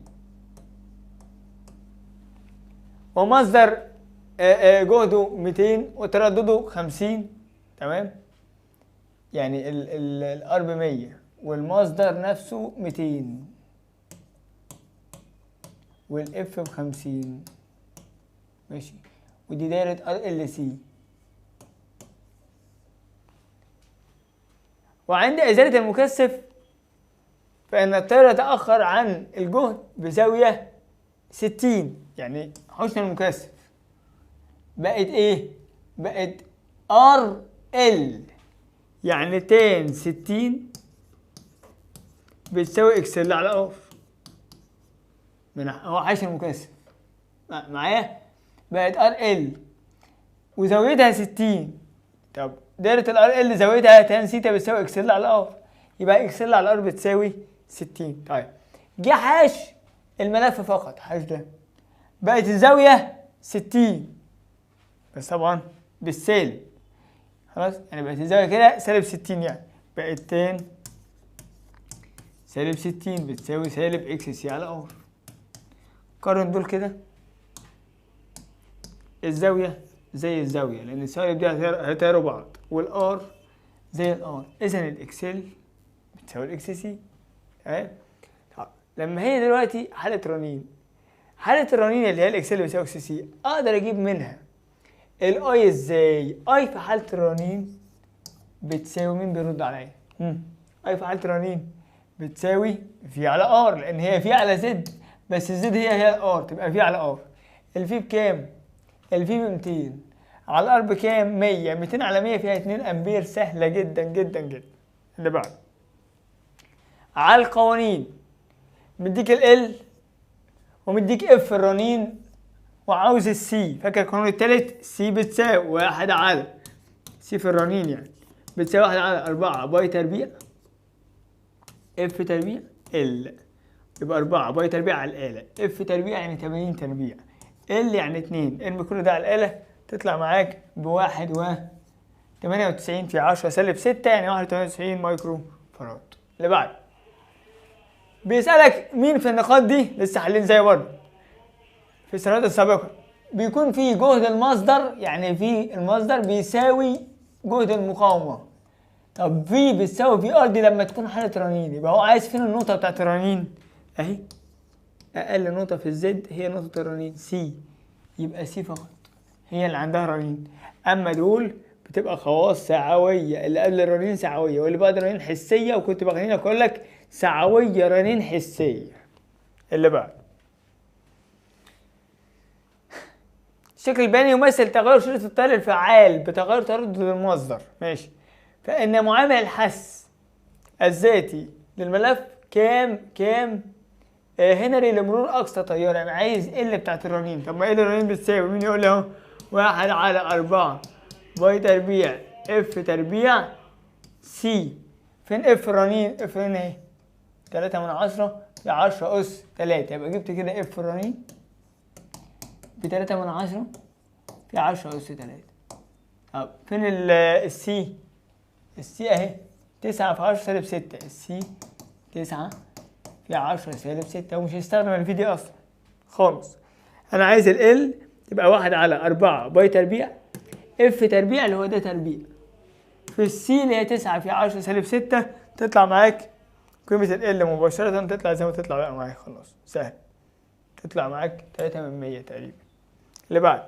ومصدر جهده 200 وتردده 50، تمام؟ يعني الار ب 100 والمصدر نفسه 200 والاف ب 50، ماشي. ودي دايرة ار ال سي. وعند إزالة المكثف فإن التيار يتأخر عن الجهد بزاوية 60. يعني حسن المكثف بقت ايه؟ بقت ار ال، يعني تان 60 بتساوي اكس ال على ار. هو حسن المكثف معايا؟ بقت ار ال وزاويتها 60. طب دايرة الار ال زاويتها تان سيتا بتساوي اكس ال على ار، يبقى اكس ال على ار بتساوي 60. طيب جه حاش الملف فقط، حاش ده بقت الزاوية 60 بس طبعا بالسالب، خلاص. يعني بقت الزاوية كده سالب 60، يعني بقت تان سالب 60 بتساوي سالب اكس سي على ار. قارن دول كده، الزاوية زي الزاوية لأن السالب دي هيطيروا بعض، والار زي الار، إذا الإكسل بتساوي الإكس سي، تمام؟ لما هي دلوقتي حالة رنين، حالة الرنين اللي هي الإكسل بتساوي إكس سي، أقدر أجيب منها الأي إزاي؟ أي في حالة الرنين بتساوي مين؟ بيرد عليا. أي في حالة الرنين بتساوي في على ار، لأن هي في على زد، بس الزد هي الار، تبقى في على ار. الفي بكام؟ الفي ب 200 على الار بكام؟ 100. 200 على 100 فيها 2 امبير، سهله جدا جدا جدا. اللي بعد على القوانين، مديك ال ومديك اف الرنين وعاوز السي. فاكر القانون التالت؟ سي بتساوي 1 على سي في الرنين، يعني بتساوي 1 على 4 باي تربيع اف تربيع ال، يبقى 4 باي تربيع على الآلة. اف تربيع يعني 80 تربيع، ال يعني 2، ارمي كل ده على الآلة تطلع معاك بواحد و 98 في 10 سالب 6، يعني 91 مايكرو فراد. اللي بعد بيسألك مين في النقاط دي، لسه حالين زي برضه في السنوات السابقة، بيكون في جهد المصدر، يعني في المصدر بيساوي جهد المقاومة. طب في بتساوي في ار دي لما تكون حالة رنين، يبقى هو عايز فين النقطة بتاعت الرنين؟ اهي اقل نقطة في الزد هي نقطة الرنين سي، يبقى سي فقط. هي اللي عندها رنين. اما دول بتبقى خواص سعويه، اللي قبل الرنين سعويه واللي بعد الرنين حسيه، وكنت بخليني اقول لك سعويه رنين حسيه. اللي بعد الشكل البياني يمثل تغير شريط التيار الفعال بتغير تردد المصدر. ماشي. فإن معامل الحس الذاتي للملف كام هنري لمرور أقصى تيار. أنا عايز ال بتاعت الرنين. طب ما ال الرنين بتساوي مين؟ يقول لي أهو 1/4 باي تربيع اف تربيع سي. فين اف الرنين؟ اف الرنين اهي 3/10 في 10 أس 3. يبقى جبت كده اف الرنين ب3/10 في 10 أس 3. طب فين السي؟ السي اهي 9 في 10 سالب 6. السي 9 في 10 سالب 6. ومش هيستخدم الفيديو اصلا خالص. انا عايز ال تبقى 1/4 باي تربيع اف تربيع اللي هو ده تربيع في السي اللي هي 9 في 10 سالب 6. تطلع معاك قيمة ال مباشرة، تطلع زي ما تطلع بقى معاك. خلاص سهل. تطلع معاك 3/100 تقريبا. اللي بعد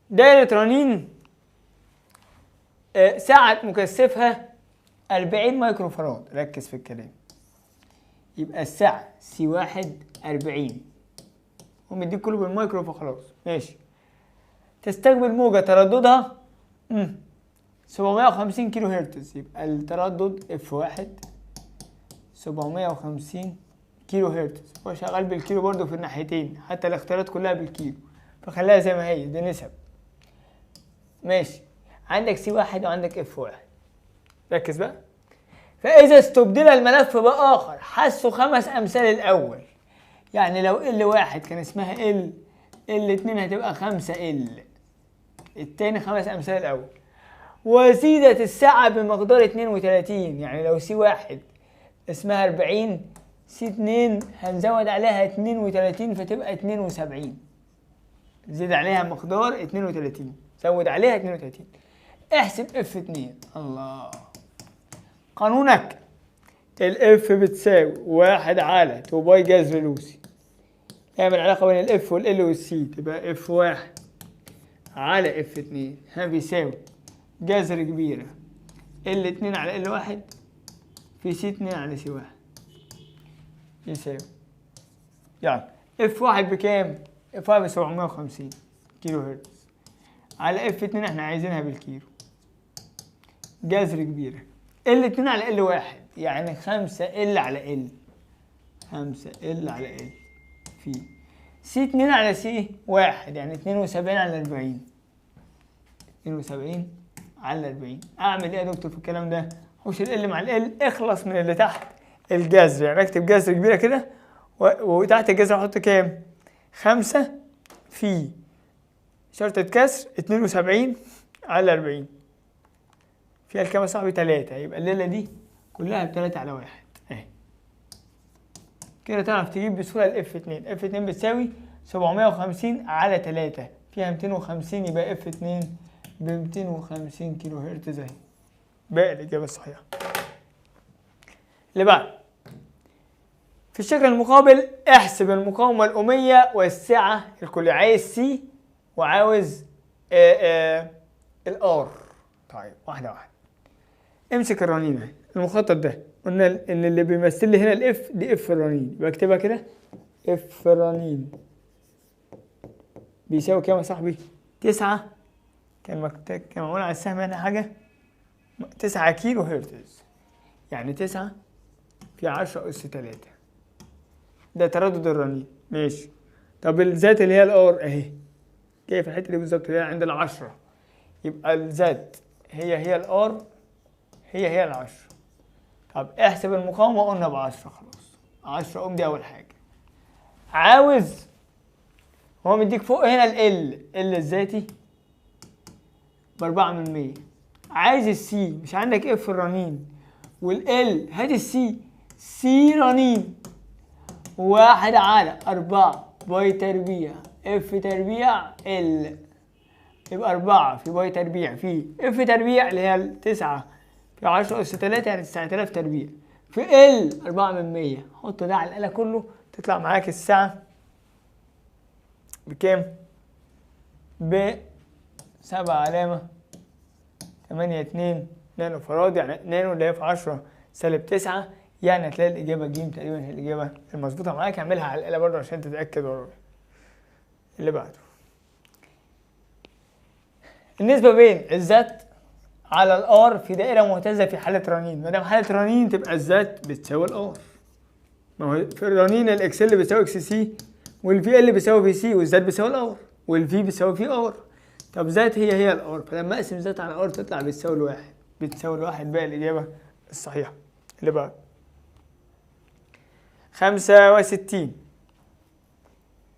دايرة رنين سعة مكثفها 40 مايكرو فراد. ركز في الكلام. يبقى السعة سي 1 40 ومديك كله بالمايكرو فخلاص. ماشي. تستقبل موجة ترددها 750 كيلو هرتز. يبقى التردد اف 1 750 كيلو هرتز. هو شغال بالكيلو برضو في الناحيتين، حتى الاختيارات كلها بالكيلو، فخليها زي ما هي، دي نسب. ماشي. عندك سي 1 وعندك اف 1. ركز بقى. فإذا استبدل الملف بآخر حسوا 5 أمثال الأول. يعني لو ال 1 كان اسمها ال 2 هتبقى 5 ال التاني 5 أمثال الأول. وزيدت السعة بمقدار 32. يعني لو سي 1 اسمها 40 سي 2 هنزود عليها 32 فتبقى 72. زيد عليها مقدار 32 زود عليها 32. احسب اف 2. الله. قانونك الاف بتساوي 1/2 باي جذر لوسي. اعمل علاقة بين الاف والال والسي تبقى اف 1 على اف 2 ها بيساوي جذر كبيرة ال 2 على ال 1 في سي 2 على سي 1 يساوي. يعني اف 1 بكام؟ اف 1 ب 750 كيلو هرتز على اف 2 احنا عايزينها بالكيلو. جذر كبيرة ال 2 على ال 1 يعني 5 ال على ال 5 ال على ال في سي 2 على سي 1 يعني 72 على 40 72 على 40. اعمل ايه يا دكتور في الكلام ده؟ حوش ال مع ال، اخلص من اللي تحت الجذر. يعني اكتب جذر كبيره كده وتحت الجذر احط كام؟ 5 في شرطة كسر 72 على 40 فيها الكام يا صاحبي؟ 3. يبقى الليله دي كلها ب3 على 1 اهي. كده تعرف تجيب بسهوله الاف 2. اف 2 بتساوي 750 على 3 فيها 250 يبقى اف 2 ب 250 كيلو هرتز اهي. باقي الاجابه الصحيحه. اللي بعد في الشكل المقابل احسب المقاومه الأومية والسعه الكليه. عايز سي وعاوز الار. طيب واحده واحده. امسك الرنين اهي. المخطط ده قلنا ان اللي بيمثل لي هنا الاف دي اف الرنين. يبقى اكتبها كده اف الرنين بيساوي كام يا صاحبي؟ 9. كان معمول على السهم هنا حاجه 9 كيلو هرتز. يعني 9 في 10 أس 3. ده تردد الرنين. ماشي. طب الذات اللي هي الار اهي جايه في الحته دي بالظبط اللي هي عند ال10. يبقى الذات هي الار هي ال10. طب احسب المقاومه. قلنا ب10 خلاص. 10 اوم دي اول حاجه. عاوز هو مديك فوق هنا ال الذاتي ب4%. عايز السي. مش عندك اف الرنين والال هات السي. سي رنين 1/4 باي تربيع اف تربيع ال يبقى 4 في باي تربيع في اف تربيع اللي هي 9 في 10 أس 3 يعني 9000 تربيع في ال 4%. حط ده على الآلة كله تطلع معاك الساعة بكام؟ ب 7.82 نانو فراد، يعني نانو اللي هي في 10 سالب 9. يعني هتلاقي الإجابة ج تقريبا هي الإجابة المظبوطة معاك. اعملها على الآلة برضه عشان تتأكد ورايا. اللي بعده النسبة بين الذات على الار في دائرة مهتزة في حالة رنين. ما دام حالة رنين تبقى الذات بتساوي الار. ما هو في الرنين الاكس ال بيساوي اكس سي، والفي ال بيساوي في سي، والذات بيساوي الار، والفي بيساوي في ار. طب ذات هي الار، فلما اقسم ذات على ار تطلع بتساوي الواحد. بتساوي الواحد بقى الإجابة الصحيحة. اللي بعد 65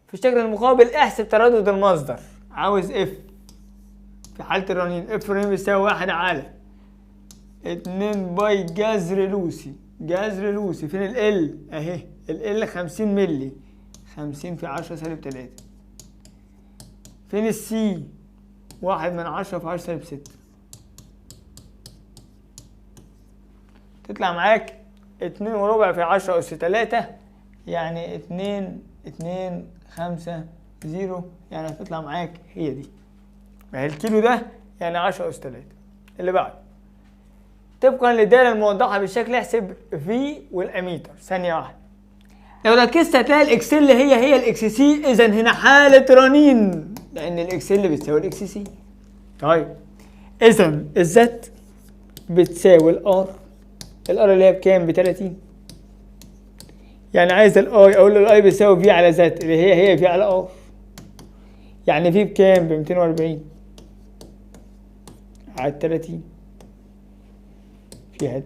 في الشكل المقابل احسب تردد المصدر. عاوز اف في حالة الرنين. اف الرنين بيساوي 1 على 2 باي جذر لوسي. جذر لوسي فين ال اهي، ال 50 ملي، 50 في 10 سالب 3. فين السي؟ 1 من 10 في 10 سالب 6. تطلع معاك 2 وربع في 10 أس 3، يعني 2 5 0، يعني هتطلع معاك هي دي. ما هي الكيلو ده يعني 10 أس 3. اللي بعد طبقا للدالة الموضحة بالشكل احسب في والاميتر. ثانية واحدة، لو ركزت هتلاقي الاكسل هي الاكس سي، اذا هنا حالة رنين لان الاكسل بتساوي الاكس سي. طيب اذا الذات بتساوي الار. الار اللي هي بكام؟ ب30. يعني عايز الاي، اقول له الاي بيساوي في على ذات اللي هي في على ار. يعني في بكام؟ ب 240 على 30 فيها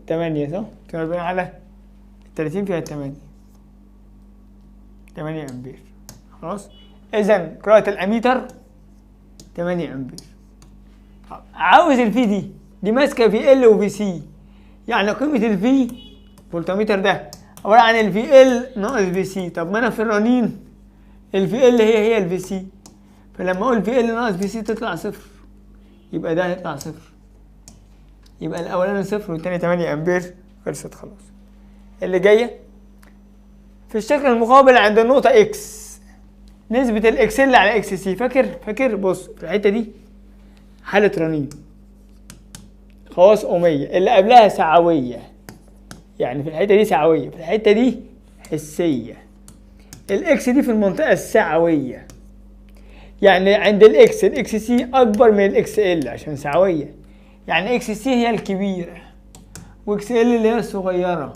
8 صح؟ 240 على 30 فيها 8 امبير. خلاص؟ اذا قراءة الاميتر 8 امبير. عاوز الفي دي ماسكة في ال وفي سي، يعني قيمة الفي فولتميتر ده عبارة عن الفي ال ناقص في سي. طب ما انا في الرنين الفي ال هي الفي سي، فلما اقول في ال ناقص في سي تطلع صفر، يبقى ده هيطلع صفر. يبقى الاولاني صفر والتاني 8 امبير. خلصت خلاص. اللي جايه في الشكل المقابل عند النقطة اكس نسبة الاكس ال على اكس سي. فاكر بص في الحتة دي حالة رنين خواص أمية، اللي قبلها سعوية، يعني في الحتة دي سعوية، في الحتة دي حسية. الاكس دي في المنطقة السعوية، يعني عند الاكس سي اكبر من الاكس ال عشان سعوية. يعني اكس سي هي الكبيرة واكس ال اللي هي الصغيرة.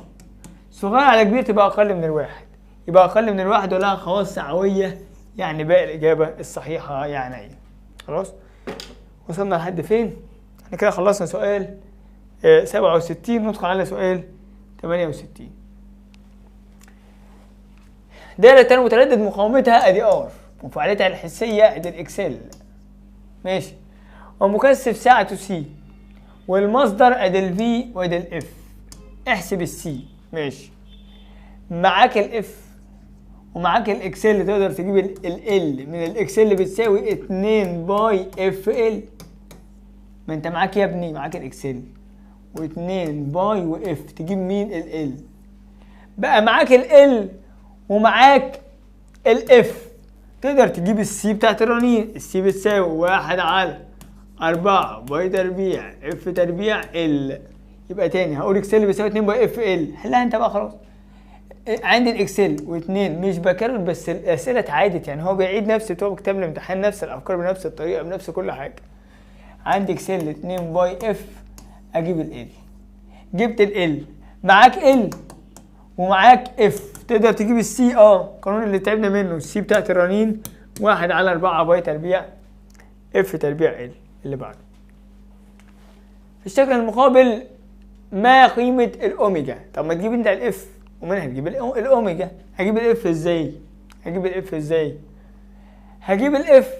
صغيرة على كبير تبقى اقل من الواحد، يبقى اقل من الواحد ولها خواص سعوية، يعني باقي الاجابة الصحيحة يعني. خلاص وصلنا لحد فين؟ احنا كده خلصنا سؤال 67. ندخل على سؤال 68. دايرة تاني متردد مقاومتها ادي ار، وفعاليتها الحسية ادي الاكسل ماشي، ومكثف ساعته سي، والمصدر ادي الفي وادي الاف. احسب السي ماشي. معاك الاف ومعاك الاكسل، تقدر تجيب ال من الاكسل بتساوي 2 باي اف ال. ما انت معاك يا ابني، معاك الاكسل و2 باي واف، تجيب مين؟ ال بقى معاك ال ومعاك الاف، تقدر تجيب السي بتاعت الرنين. السي بتساوي 1 على 4 باي تربيع اف تربيع ال. يبقى تاني هقول اكسل بيساوي 2 باي اف ال. حلها انت بقى خلاص. عندي الاكسل و2 مش بكرر، بس الاسئله اتعادت، يعني هو بيعيد نفس بتوع كتاب الامتحان، نفس الافكار بنفس الطريقه بنفس كل حاجه. عندي اكسل 2 باي اف، اجيب ال. جبت ال، معاك ال ومعاك اف، تقدر تجيب السي. القانون اللي تعبنا منه، السي بتاعت الرنين 1 على 4 باي تربيع اف تربيع ال. اللي بعده في الشكل المقابل ما قيمة الاوميجا. طب ما تجيب انت الاف ومنها تجيب الاوميجا. هجيب الاف ازاي؟ هجيب الاف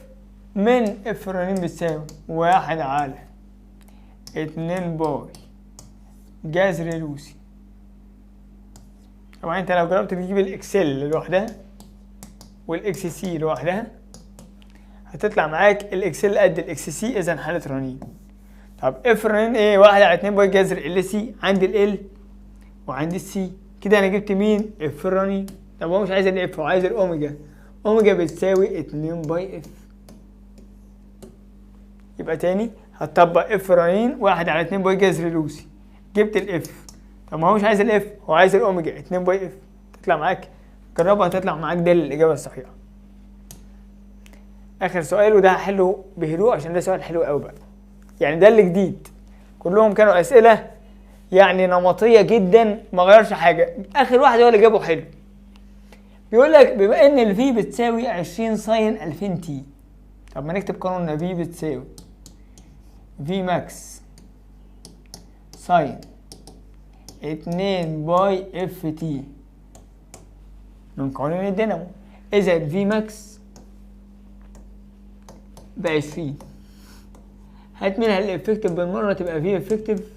من اف الرنين بتساوي 1 على 2 باي جذر لوسي. طبعا انت لو جربت تجيب الاكسل لوحدها والاكس سي لوحدها هتطلع معاك الاكسل قد الاكس سي، اذا حالة رنين. طب اف رنين ايه؟ 1 على 2 باي جذر ال سي. عندي ال وعندي السي، كده انا جبت مين؟ اف الرنين. طب هو مش عايز الاف، هو عايز الاوميجا. اوميجا بتساوي 2 باي اف. يبقى تاني هتطبق اف رنين 1 على 2 باي جذر لوسي، جبت الاف. طب ما هو مش عايز الاف، هو عايز الاوميجا 2 باي اف، تطلع معاك جربها هتطلع معاك ده الاجابه الصحيحه. اخر سؤال وده هحله بهدوء عشان ده سؤال حلو قوي بقى، يعني ده اللي جديد، كلهم كانوا اسئله يعني نمطيه جدا ما غيرش حاجه، اخر واحد هو اللي جابه حلو. بيقول لك بما ان الفي بتساوي 20 ساين 2000 تي، طب ما نكتب قانوننا في بتساوي في ماكس ساين 2 باي اف تي من قانون الدينامو. اذا في ماكس ب 20، هات منها الافكتيف بالمره تبقى في افكتيف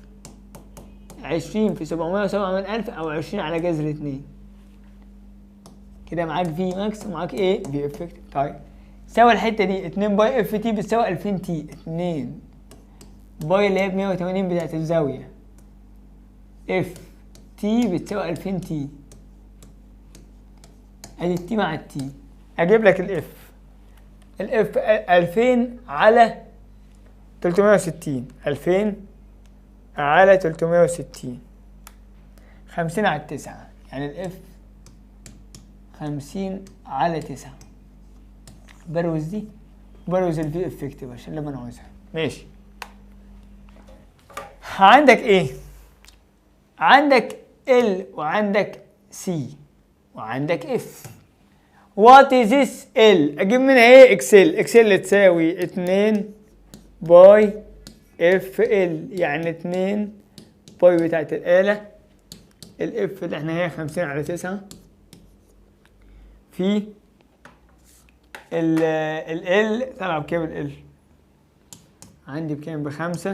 20 في 707 من 1000 او 20 على جذر 2. كده معاك في ماكس ومعاك ايه في افكتيف. طيب ساوي الحته دي 2 باي اف تي بتساوي 2000 تي، 2 باي اللي هي ب 180 بتاعت الزاويه اف تي بتساوي 2000 تي، ادي التي مع التي. اجيب لك الاف 2000 على 360، 2000 على 360 50 على 9، يعني الاف 50 على 9. بروز دي وبروز الفي افكتيف عشان لما انا عاوزها. ماشي، عندك ايه؟ عندك ال وعندك سي وعندك اف. وات از ذس ال؟ اجيب منها ايه؟ اكسل تساوي 2 باي اف ال، يعني 2 باي بتاعت الآلة، الاف اللي احنا هي 50 على 9 في ال طلع بكام؟ ال عندي بكام؟ ب5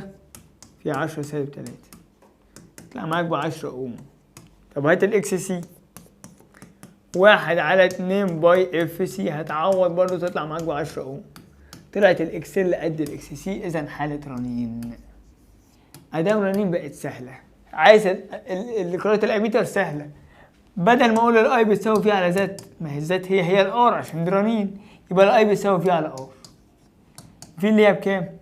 في 10 سالب 3، يطلع معاك ب10 اوم. طب هات الاكس سي 1 على 2 باي اف سي، هتعوض برضو تطلع معاك ب10 اوم. طلعت الاكسل قد الاكس سي، اذا حالة رنين. ادام رنين بقت سهلة. عايز قراءة الاميتر سهلة، بدل ما اقول الاي بتساوي فيه على ذات، ما هي الذات هي الار عشان دي رنين، يبقى الاي بتساوي فيه على ار. في اللي هي بكام؟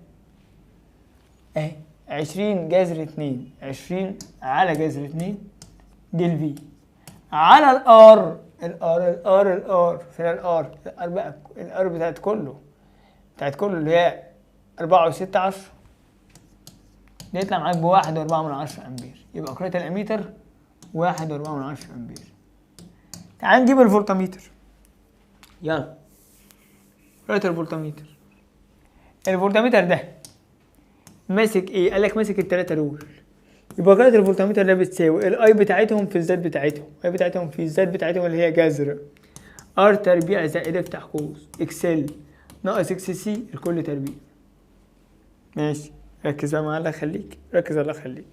اهي 20 جذر 2، 20 على جذر 2 دي الفي على الار. الار فين الار؟ الار بقى الار بتاعت كله اللي هي 4 و6 10، دي يطلع معاك ب1.4 امبير. يبقى قراءة الاميتر 1.4 امبير. تعال نجيب الفولتميتر. يلا قراءة الفولتميتر ده ماسك ايه؟ قال لك ماسك الثلاثه دول. يبقى قراءة الفولتميتر ده بتساوي الاي بتاعتهم في الزد بتاعتهم، الاي بتاعتهم في الزد بتاعتهم اللي هي جذر ار تربيع زائد افتح قوس اكسل ناقص اكس سي الكل تربيع. ماشي، ركز بقى معايا، الله يخليك ركز الله يخليك.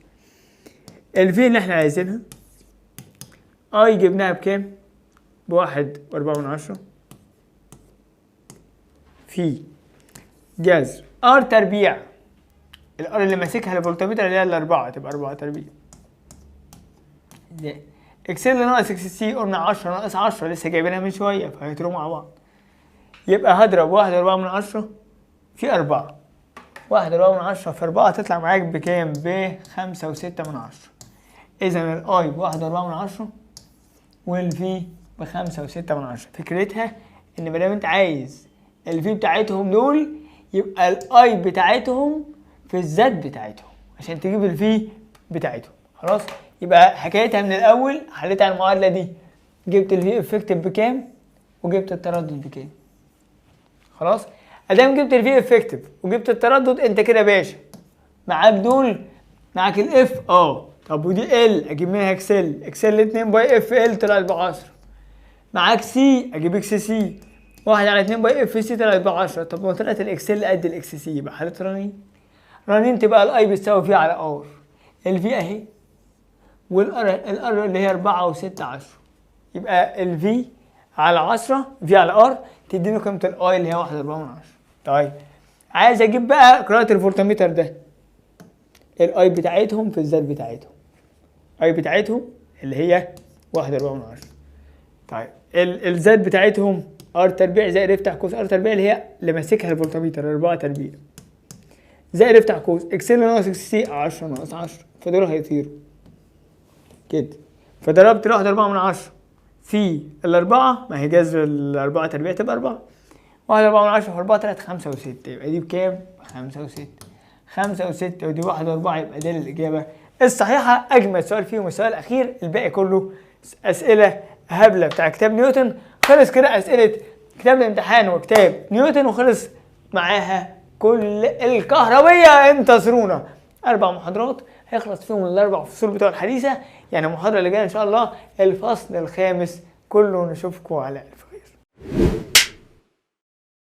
الفي اللي احنا عايزينها اي جبناها بكام؟ ب1.4 في جذر ار تربيع، الار اللي ماسكها الفولتميتر اللي هي الاربعه تبقى 4 تربيع اكسل ناقص اكس سي، قلنا 10 ناقص 10 لسه جايبينها من شويه فهيطيروا مع بعض. يبقى هضرب 1.4 في 4، 1.4 في 4 تطلع معاك بكام؟ ب5.6. اذا الاي ب1.4 والفي ب5.6. فكرتها ان مادام انت عايز الفي بتاعتهم دول يبقى الاي بتاعتهم في الزد بتاعتهم عشان تجيب الفي بتاعتهم. خلاص، يبقى حكايتها من الاول حليت على المعادله دي، جبت الفي افكتيف بكام وجبت التردد بكام. خلاص، ادام جبت الفي افكتيف وجبت التردد انت كده باشا. معاك دول، معاك الاف طب ودي ال اجيب منها اكسل 2 باي اف ال طلعت ب10. معاك سي اجيب اكس سي 1 على 2 باي اف سي طلعت ب10. طب ما طلعت الاكسل قد الاكس سي يبقى حاله رنين تبقى الاي بتساوي فيه على ار. الفي اهي والار اللي هي 4 و6 10، يبقى الفي على 10 في على ار تديني قيمه الاي اللي هي 1.4. طيب عايز اجيب بقى قراءه الفولتميتر ده، الاي بتاعتهم في الزد بتاعتهم، اي بتاعتهم اللي هي 1.4. طيب الزد بتاعتهم ار تربيع زائد افتح قوس ار تربيع اللي هي اللي ماسكها الفولتميتر 4 تربيع زائد افتح قوس اكس ال ناقص اكس سي 10 ناقص 10، فدول هيطيروا كده. فضربت 1/4 في الأربعة، ما هي جذر الأربعة تربيع تبقى 4، 1/4 في 4 3 5 و6، يبقى دي بكام؟ 5 و6. 5 و6 ودي 1/4، يبقى دي الإجابة الصحيحة. أجمل سؤال فيهم السؤال الأخير، الباقي كله أسئلة هبلة بتاع كتاب نيوتن. خلص كده أسئلة كتاب الامتحان وكتاب نيوتن، وخلص معاها كل الكهربية. انتصرونا 4 محاضرات هيخلص فيهم ال4 فصول بتوع الحديثة. يعني المحاضرة اللي جاية إن شاء الله الفصل الخامس كله. نشوفكم على ألف.